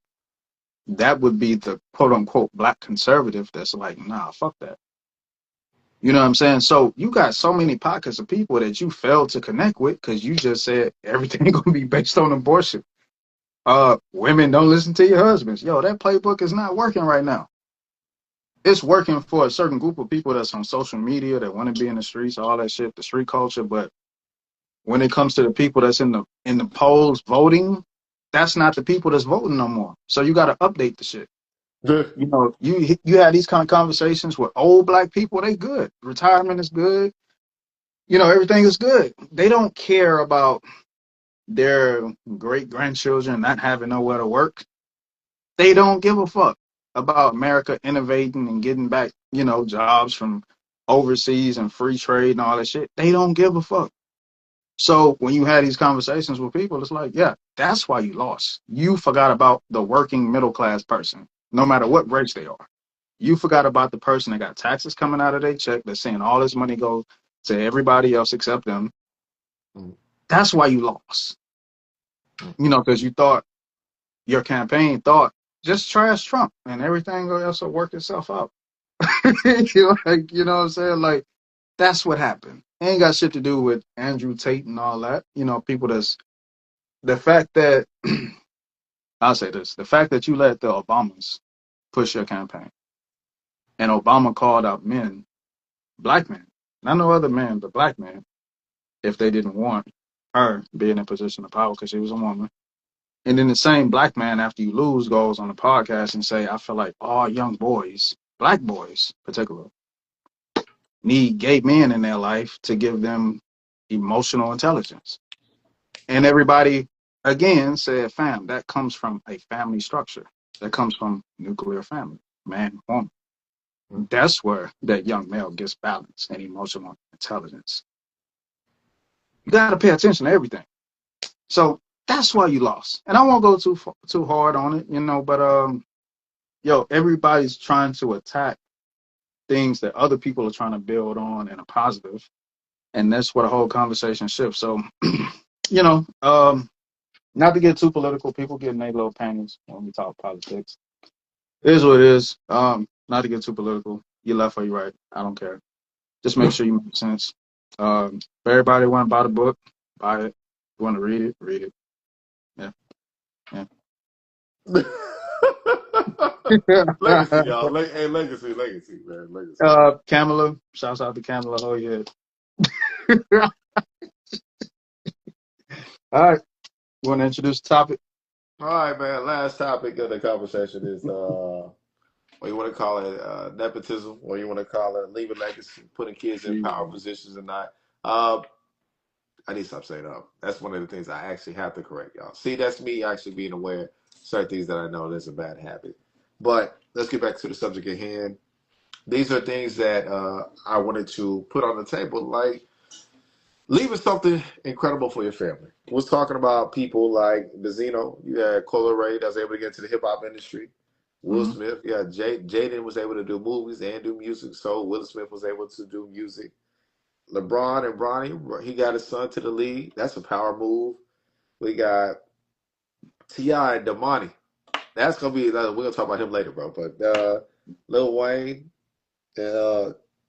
B: That would be the quote unquote black conservative that's like, nah, fuck that. You know what I'm saying? So you got so many pockets of people that you failed to connect with because you just said everything gonna be based on abortion. Women don't listen to your husbands. Yo, that playbook is not working right now. It's working for a certain group of people that's on social media that want to be in the streets, all that shit, the street culture. But when it comes to the people that's in the polls voting, that's not the people that's voting no more. So you got to update the shit.
A: mm.
B: You had these kind of conversations with old black people. They good. Retirement is good. Everything is good. They don't care about their great grandchildren not having nowhere to work. They don't give a fuck about America innovating and getting back, jobs from overseas and free trade and all that shit. They don't give a fuck. So when you had these conversations with people, it's like, yeah, that's why you lost. You forgot about the working middle class person, no matter what race they are. You forgot about the person that got taxes coming out of their check, that's seeing all this money go to everybody else except them.
A: Mm,
B: That's why you lost.
A: mm.
B: Because you thought your campaign thought just trash Trump and everything else will work itself out. You know what I'm saying? Like that's what happened. It ain't got shit to do with Andrew Tate and all that. People that's the fact that I'll say this: the fact that you let the Obamas push your campaign, and Obama called out men, black men, not no other men, but black men, if they didn't want her being in a position of power because she was a woman. And then the same black man, after you lose, goes on the podcast and say, I feel like all young boys, black boys particular, need gay men in their life to give them emotional intelligence. And everybody, again, said, fam, that comes from a family structure. That comes from nuclear family, man, woman. That's where that young male gets balance and emotional intelligence. You got to pay attention to everything. So that's why you lost. And I won't go too hard on it, but everybody's trying to attack things that other people are trying to build on in a positive, and that's where the whole conversation shifts. So, you know, um, not to get too political, people get in their little panties when we talk politics. It is what it is. Not to get too political. You left or you right. I don't care. Just make sure you make sense. If everybody want to buy the book, buy it. If you want to read it, read it. Yeah,
A: Legacy,
B: yeah.
A: y'all. Hey, legacy, man. Legacy.
B: Kamala, shouts out to Kamala. Oh yeah. All right. You want to introduce the topic?
A: All right, man. Last topic of the conversation is what you want to call it, nepotism, or you want to call it leaving legacy, putting kids in power
B: Yeah.
A: positions or not. Uh, I need to stop saying That's one of the things I actually have to correct, y'all. See, that's me actually being aware of certain things that I know that's a bad habit. But let's get back to the subject at hand. These are things that I wanted to put on the table, like leaving something incredible for your family. Was talking about people like Benzino. You had Cola Ray that was able to get into the hip hop industry. Will
B: Mm-hmm.
A: Smith. Yeah, Jaden was able to do movies and do music. So Will Smith was able to do music. LeBron and Bronny, he got his son to the league. That's a power move. We got T.I. and Damani. That's gonna be. We're gonna talk about him later, bro. But Lil Wayne,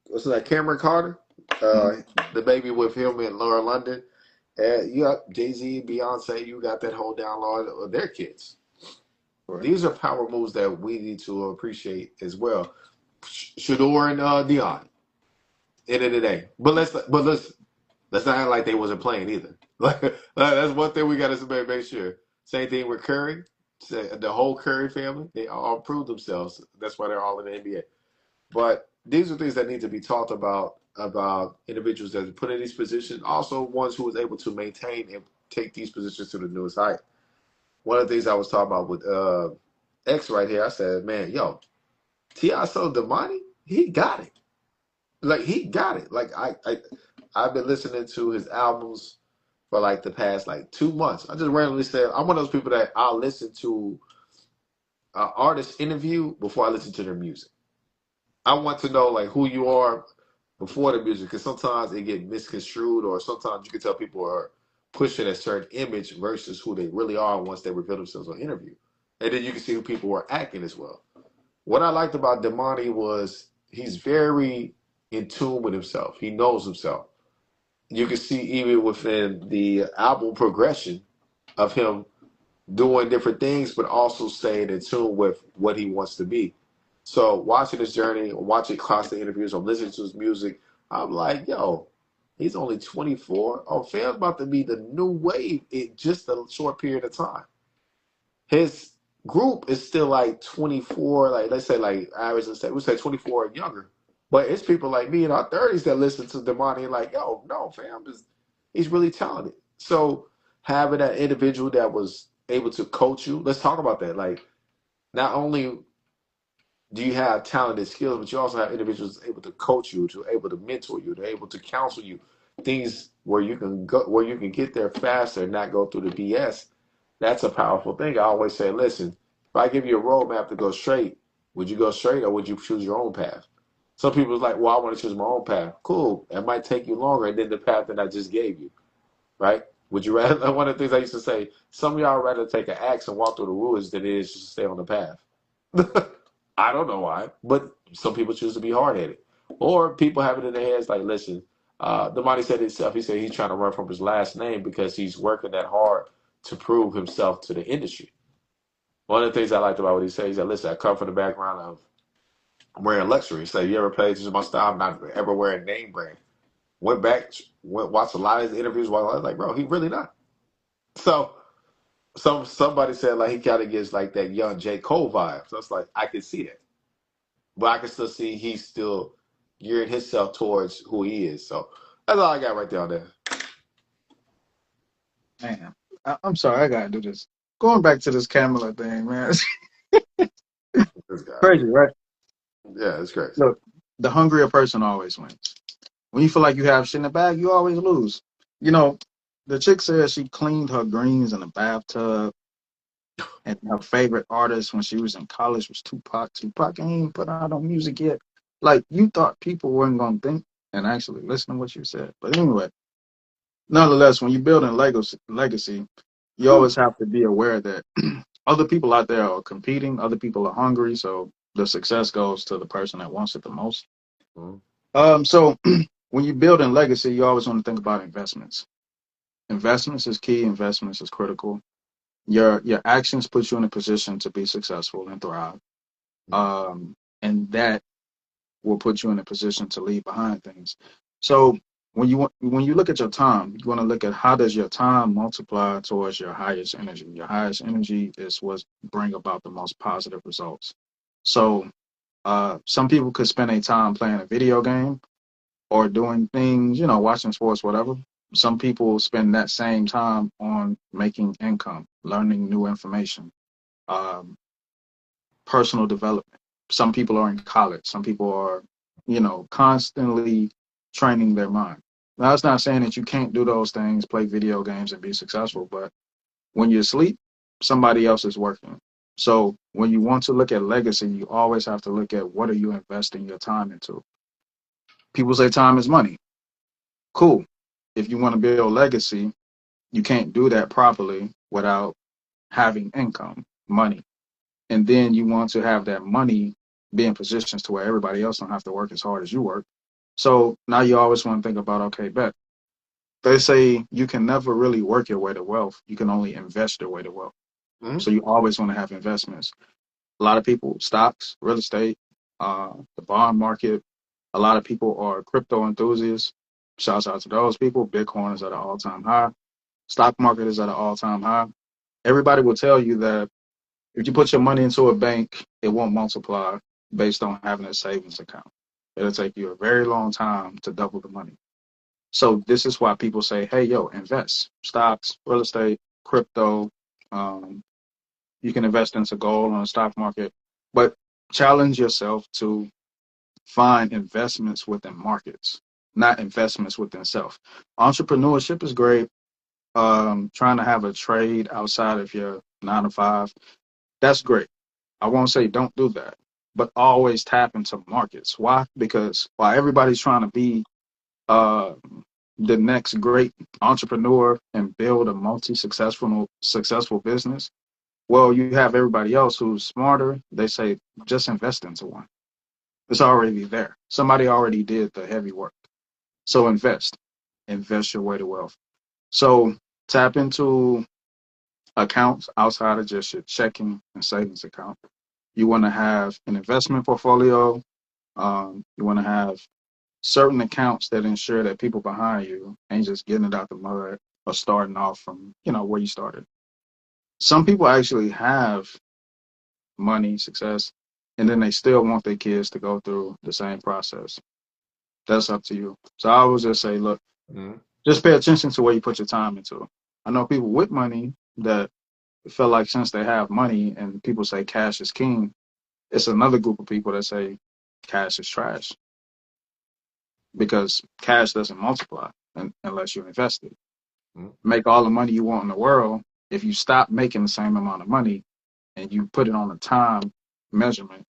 A: what's that? Cameron Carter, uh, the baby with him and Laura London. You got Jay Z, Beyonce. You got that whole download of their kids.
B: Right.
A: These are power moves that we need to appreciate as well. Shador and Dion. End of the day, let's not act like they wasn't playing either. Like that's one thing we got to make sure. Same thing with Curry. The whole Curry family, they all proved themselves. That's why they're all in the NBA. But these are things that need to be talked about individuals that are put in these positions. Also, ones who was able to maintain and take these positions to the newest height. One of the things I was talking about with X right here, I said, man, yo, T.I. So Damani, he got it. Like he got it. Like I've been listening to his albums for like the past like 2 months. I just randomly said I'm one of those people that I'll listen to an artist interview before I listen to their music. I want to know like who you are before the music, because sometimes it get misconstrued, or sometimes you can tell people are pushing a certain image versus who they really are once they reveal themselves on interview, and then you can see who people are acting as well. What I liked about Damani was he's very in tune with himself. He knows himself. You can see even within the album progression of him doing different things, but also staying in tune with what he wants to be. So watching his journey, watching constant interviews, I'm listening to his music. I'm like, yo, he's only 24. Oh, fam's about to be the new wave in just a short period of time. His group is still like 24, like let's say like average, let's say we say 24 and younger. But it's people like me in our 30s that listen to Damani and like, yo, no, he's really talented. So having that individual that was able to coach you, let's talk about that. Like, not only do you have talented skills, but you also have individuals able to coach you, to able to mentor you, to able to counsel you, things where you can go, where you can get there faster and not go through the BS. That's a powerful thing. I always say, listen, if I give you a roadmap to go straight, would you go straight or would you choose your own path? Some people is like, well, I want to choose my own path. Cool. It might take you longer than the path that I just gave you, right? Would you rather? One of the things I used to say, some of y'all rather take an axe and walk through the woods than it is just to stay on the path. I don't know why, but some people choose to be hard headed, or people have it in their heads like, listen, the money said himself. He said he's trying to run from his last name because he's working that hard to prove himself to the industry. One of the things I liked about what he said, he said, listen, I come from the background of wearing luxury. He said, you ever pay attention to my style? I'm not ever wearing name brand. Went back, watched a lot of his interviews while I was like, bro, he really not. So somebody said like he kind of gets like that young J. Cole vibe. So it's like I can see that. But I can still see he's still gearing himself towards who he is. So that's all I got right there on that.
B: Man, I'm sorry, I gotta do this. Going back to this Kamala thing, man.
A: This guy.
B: Crazy, right?
A: Yeah, it's crazy.
B: Look, the hungrier person always wins. When you feel like you have shit in the bag, you always lose. You know, the chick said she cleaned her greens in a bathtub, and her favorite artist when she was in college was Tupac. Tupac ain't even put out no music yet. Like, you thought people weren't gonna think and actually listen to what you said. But anyway, nonetheless, when you're building legacy, you
A: Whew.
B: always have to be aware that other people out there are competing, other people are hungry, so the success goes to the person that wants it the most.
A: Mhm.
B: So when you're building legacy, you always want to think about investments. Investments is key. Investments is critical. Your actions put you in a position to be successful and thrive, and that will put you in a position to leave behind things. So when you look at your time, you want to look at how does your time multiply towards your highest energy. Your highest energy is what bring about the most positive results. So some people could spend their time playing a video game or doing things, watching sports, whatever. Some people spend that same time on making income, learning new information, um, personal development. Some people are in college. Some people are, constantly training their mind. Now, that's not saying that you can't do those things, play video games and be successful, but when you sleep, somebody else is working. So when you want to look at legacy, you always have to look at what are you investing your time into. People say time is money. Cool. If you want to build legacy, you can't do that properly without having income, money. And then you want to have that money be in positions to where everybody else don't have to work as hard as you work. So now you always want to think about, okay, bet. They say you can never really work your way to wealth. You can only invest your way to wealth.
A: Mhm.
B: So you always want to have investments. A lot of people, stocks, real estate, the bond market. A lot of people are crypto enthusiasts. Shouts out to those people. Bitcoin is at an all-time high. Stock market is at an all-time high. Everybody will tell you that if you put your money into a bank, it won't multiply based on having a savings account. It'll take you a very long time to double the money. So this is why people say, hey, yo, invest. Stocks, real estate, crypto. Um, you can invest into gold on the stock market, but challenge yourself to find investments within markets, not investments within self. Entrepreneurship is great. Trying to have a trade outside of your 9 to 5, that's great. I won't say don't do that, but always tap into markets. Why? Because while everybody's trying to be uh, the next great entrepreneur and build a successful business, well, you have everybody else who's smarter. They say just invest into one. It's already there. Somebody already did the heavy work. So invest your way to wealth. So tap into accounts outside of just your checking and savings account. You want to have an investment portfolio. You want to have certain accounts that ensure that people behind you ain't just getting it out the mud or starting off from, where you started. Some people actually have money, success, and then they still want their kids to go through the same process. That's up to you. So I always just say, look,
A: Mhm.
B: just pay attention to where you put your time into. I know people with money that feel like since they have money and people say cash is king, it's another group of people that say cash is trash because cash doesn't multiply unless you invest it.
A: Mhm.
B: Make all the money you want in the world. If you stop making the same amount of money and you put it on a time measurement,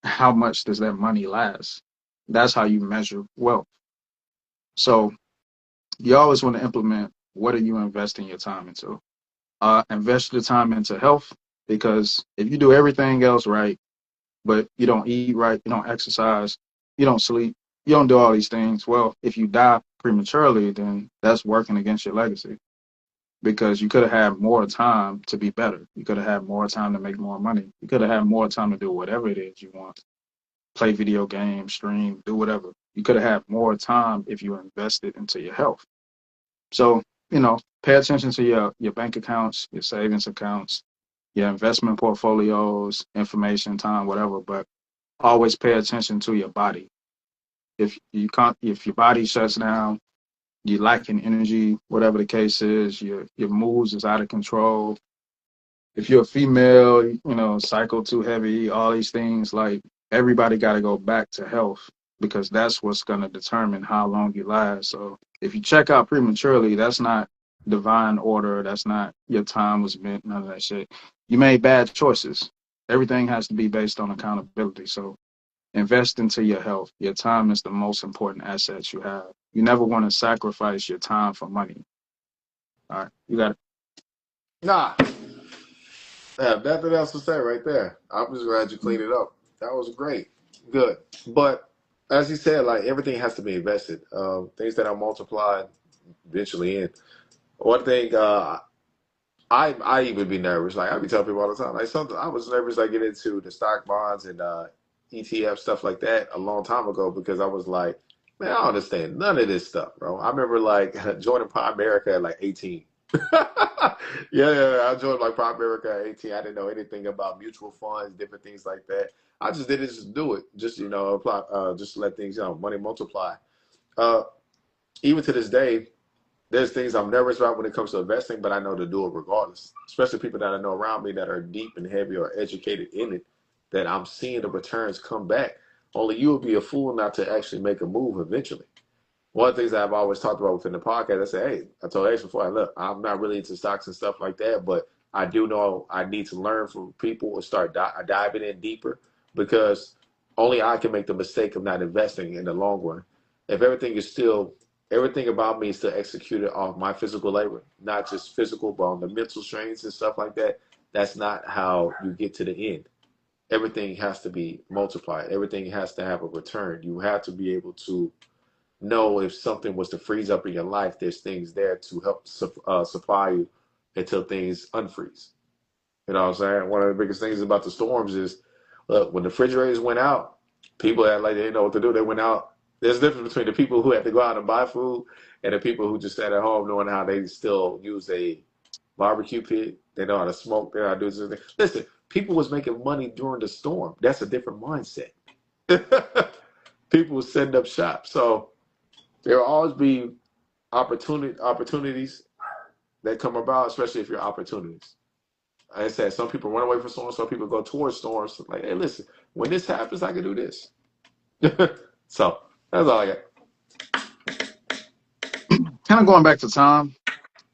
B: how much does that money last? That's how you measure wealth. So you always want to implement what are you investing your time into? Invest your time into health because if you do everything else right, but you don't eat right, you don't exercise, you don't sleep, you don't do all these things, well, if you die prematurely, then that's working against your legacy because you could have had more time to be better. You could have had more time to make more money. You could have had more time to do whatever it is you want. Play video games, stream, do whatever. You could have had more time if you invested into your health. So, pay attention to your bank accounts, your savings accounts, your investment portfolios, information, time, whatever, but always pay attention to your body. If you can't, if your body shuts down, you lacking energy, whatever the case is, your moods is out of control. If you're a female, cycle too heavy, all these things, like everybody got to go back to health because that's what's going to determine how long you last. So if you check out prematurely, that's not divine order. That's not your time was meant, none of that shit. You made bad choices. Everything has to be based on accountability. So invest into your health. Your time is the most important asset you have. You never want to sacrifice your time for money. All right. You got it.
A: Nah, I have nothing else to say right there. I'm just glad you cleaned it up. That was great. Good. But as you said, like everything has to be invested. Things that are multiplied eventually in. One thing, I even be nervous. Like I be telling people all the time. Like something I was nervous. I get into the stock bonds and ETF stuff like that a long time ago because I was like, Man, I don't understand none of this stuff, bro. I remember like joining Primerica at like 18. Yeah, I joined like Primerica at 18. I didn't know anything about mutual funds, different things like that. I just did it just to do it, just apply, just to let things, money multiply. Uh, Even to this day, there's things I'm nervous about when it comes to investing, but I know to do it regardless. Especially people that I know around me that are deep and heavy or educated in it, that I'm seeing the returns come back. Only you will be a fool not to actually make a move eventually. One of the things that I've always talked about within the podcast, I say, hey, I told Ace before, look, I'm not really into stocks and stuff like that, but I do know I need to learn from people and start diving in deeper because only I can make the mistake of not investing in the long run. If everything about me is still executed off my physical labor, not just physical, but on the mental strains and stuff like that, that's not how you get to the end. Everything has to be multiplied. Everything has to have a return. You have to be able to know if something was to freeze up in your life, there's things there to help supply you until things unfreeze. You know what I'm saying? One of the biggest things about the storms is, look, when the refrigerators went out, people had like they didn't know what to do. They went out. There's a difference between the people who had to go out and buy food and the people who just sat at home knowing how they still use a barbecue pit. They know how to smoke. They know how to do this. Listen, people was making money during the storm. That's a different mindset. People was setting up shop. So there will always be opportunities that come about, especially if you're opportunities. Like I said, some people run away from storms, some people go towards storms. Like, hey, listen, when this happens, I can do this. So that's all I got.
B: Kind of going back to time.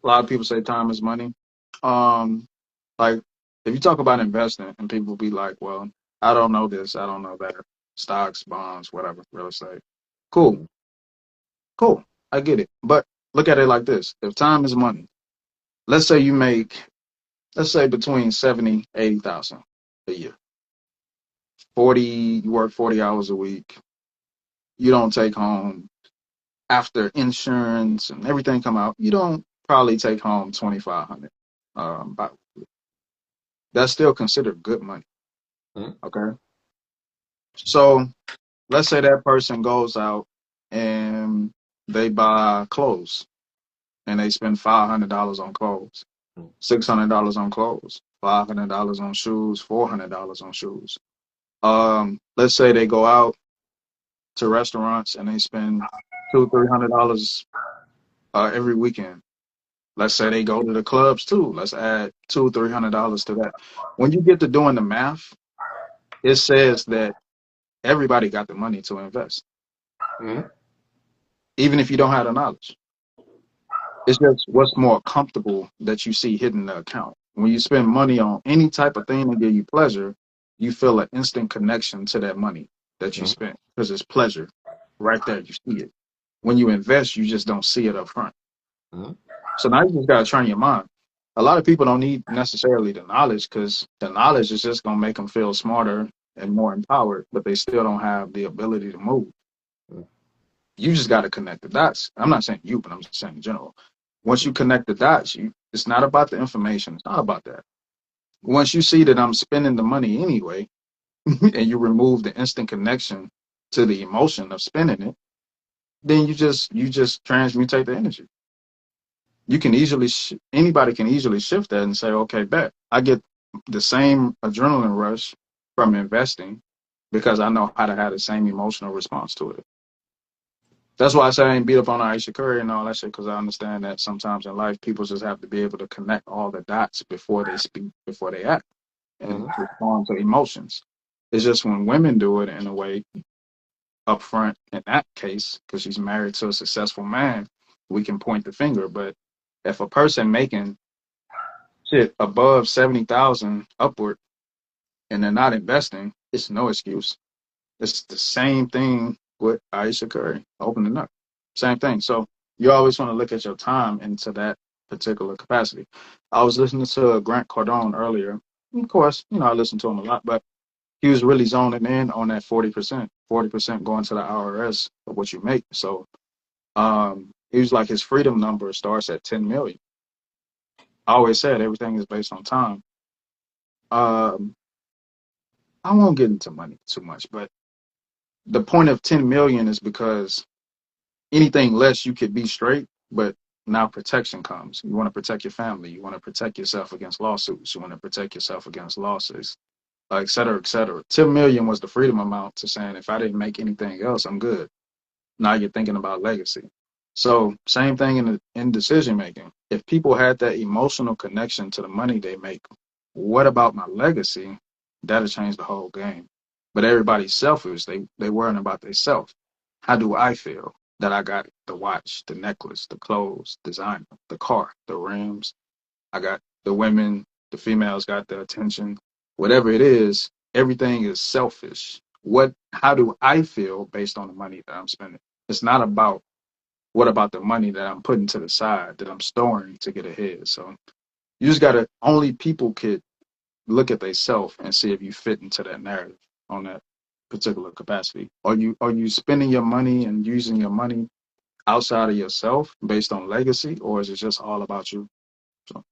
B: A lot of people say time is money. Um, like if you talk about investing, and people be like, "Well, I don't know this, I don't know that, stocks, bonds, whatever, real estate." Cool,
A: Mhm.
B: cool, I get it. But look at it like this: if time is money, let's say you make, let's say between 70, 80,000 a year. 40, you work 40 hours a week. You don't take home after insurance and everything come out. You don't probably take home 2,500. But that's still considered good money.
A: Mhm.
B: Okay. So let's say that person goes out and they buy clothes and they spend $500 on clothes, $600 on clothes, $500 on shoes, $400 on shoes. Let's say they go out to restaurants and they spend $200-300 every weekend. Let's say they go to the clubs too. Let's add $200-300 to that. When you get to doing the math, it says that everybody got the money to invest,
A: Mhm.
B: even if you don't have the knowledge. It's just what's more comfortable that you see hitting the account. When you spend money on any type of thing that give you pleasure, you feel an instant connection to that money that you
A: Mhm.
B: spent because it's pleasure right there. You see it. When you invest, you just don't see it up front.
A: Mhm.
B: So now you just got to train your mind. A lot of people don't need necessarily the knowledge because the knowledge is just going to make them feel smarter and more empowered, but they still don't have the ability to move.
A: Mhm.
B: You just got to connect the dots. I'm not saying you, but I'm just saying in general. Once you connect the dots, it's not about the information. It's not about that. Once you see that I'm spending the money anyway, and you remove the instant connection to the emotion of spending it, then you just transmutate the energy. You can easily anybody can easily shift that and say, okay, bet I get the same adrenaline rush from investing because I know how to have the same emotional response to it. That's why I say I ain't beat up on Aisha Curry and all that shit, because I understand that sometimes in life people just have to be able to connect all the dots before they speak, before they act, and
A: Mhm.
B: respond to emotions. It's just when women do it in a way upfront in that case, because she's married to a successful man, we can point the finger. But if a person making shit above 70,000 upward and they're not investing, it's no excuse. It's the same thing with Aisha Curry opening up. Same thing. So you always want to look at your time into that particular capacity. I was listening to Grant Cardone earlier. Of course, I listen to him a lot, but he was really zoning in on that 40%, 40% going to the IRS of what you make. So he was like his freedom number starts at 10 million. I always said everything is based on time. Um, I won't get into money too much, but the point of 10 million is because Anything less, you could be straight, but now protection comes. You want to protect your family. You want to protect yourself against lawsuits. You want to protect yourself against losses, et cetera, et cetera. 10 million was the freedom amount to saying if I didn't make anything else, I'm good. Now you're thinking about legacy. So same thing in decision making. If people had that emotional connection to the money they make, what about my legacy? That'll change the whole game. But everybody's selfish. They worrying about themselves. How do I feel that I got the watch, the necklace, the clothes, designer, the car, the rims? I got the women, the females got the attention. Whatever it is, everything is selfish. How do I feel based on the money that I'm spending? It's not about what about the money that I'm putting to the side that I'm storing to get ahead. So you just gotta only people could look at themselves and see if you fit into that narrative on that particular capacity. Are you spending your money and using your money outside of yourself based on legacy, or is it just all about you? So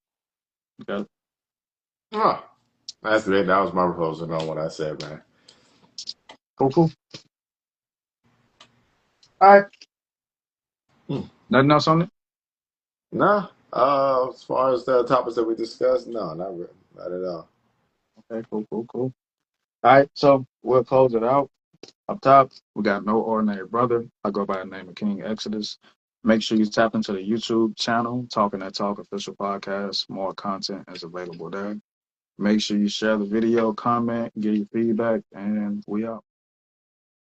B: you got it.
A: Oh, that's it. That was my proposal on what I said, man.
B: Cool, cool. All right.
A: Hmm.
B: Nothing else on it?
A: Nah. As far as the topics that we discussed, no, not really, not at all.
B: Okay, cool, cool, cool. All right, so we'll close it out. Up top, we got No Ordinary Brother. I go by the name of King Exodus. Make sure you tap into the YouTube channel, Talking That Talk Official Podcast. More content is available there. Make sure you share the video, comment, give your feedback, and we out.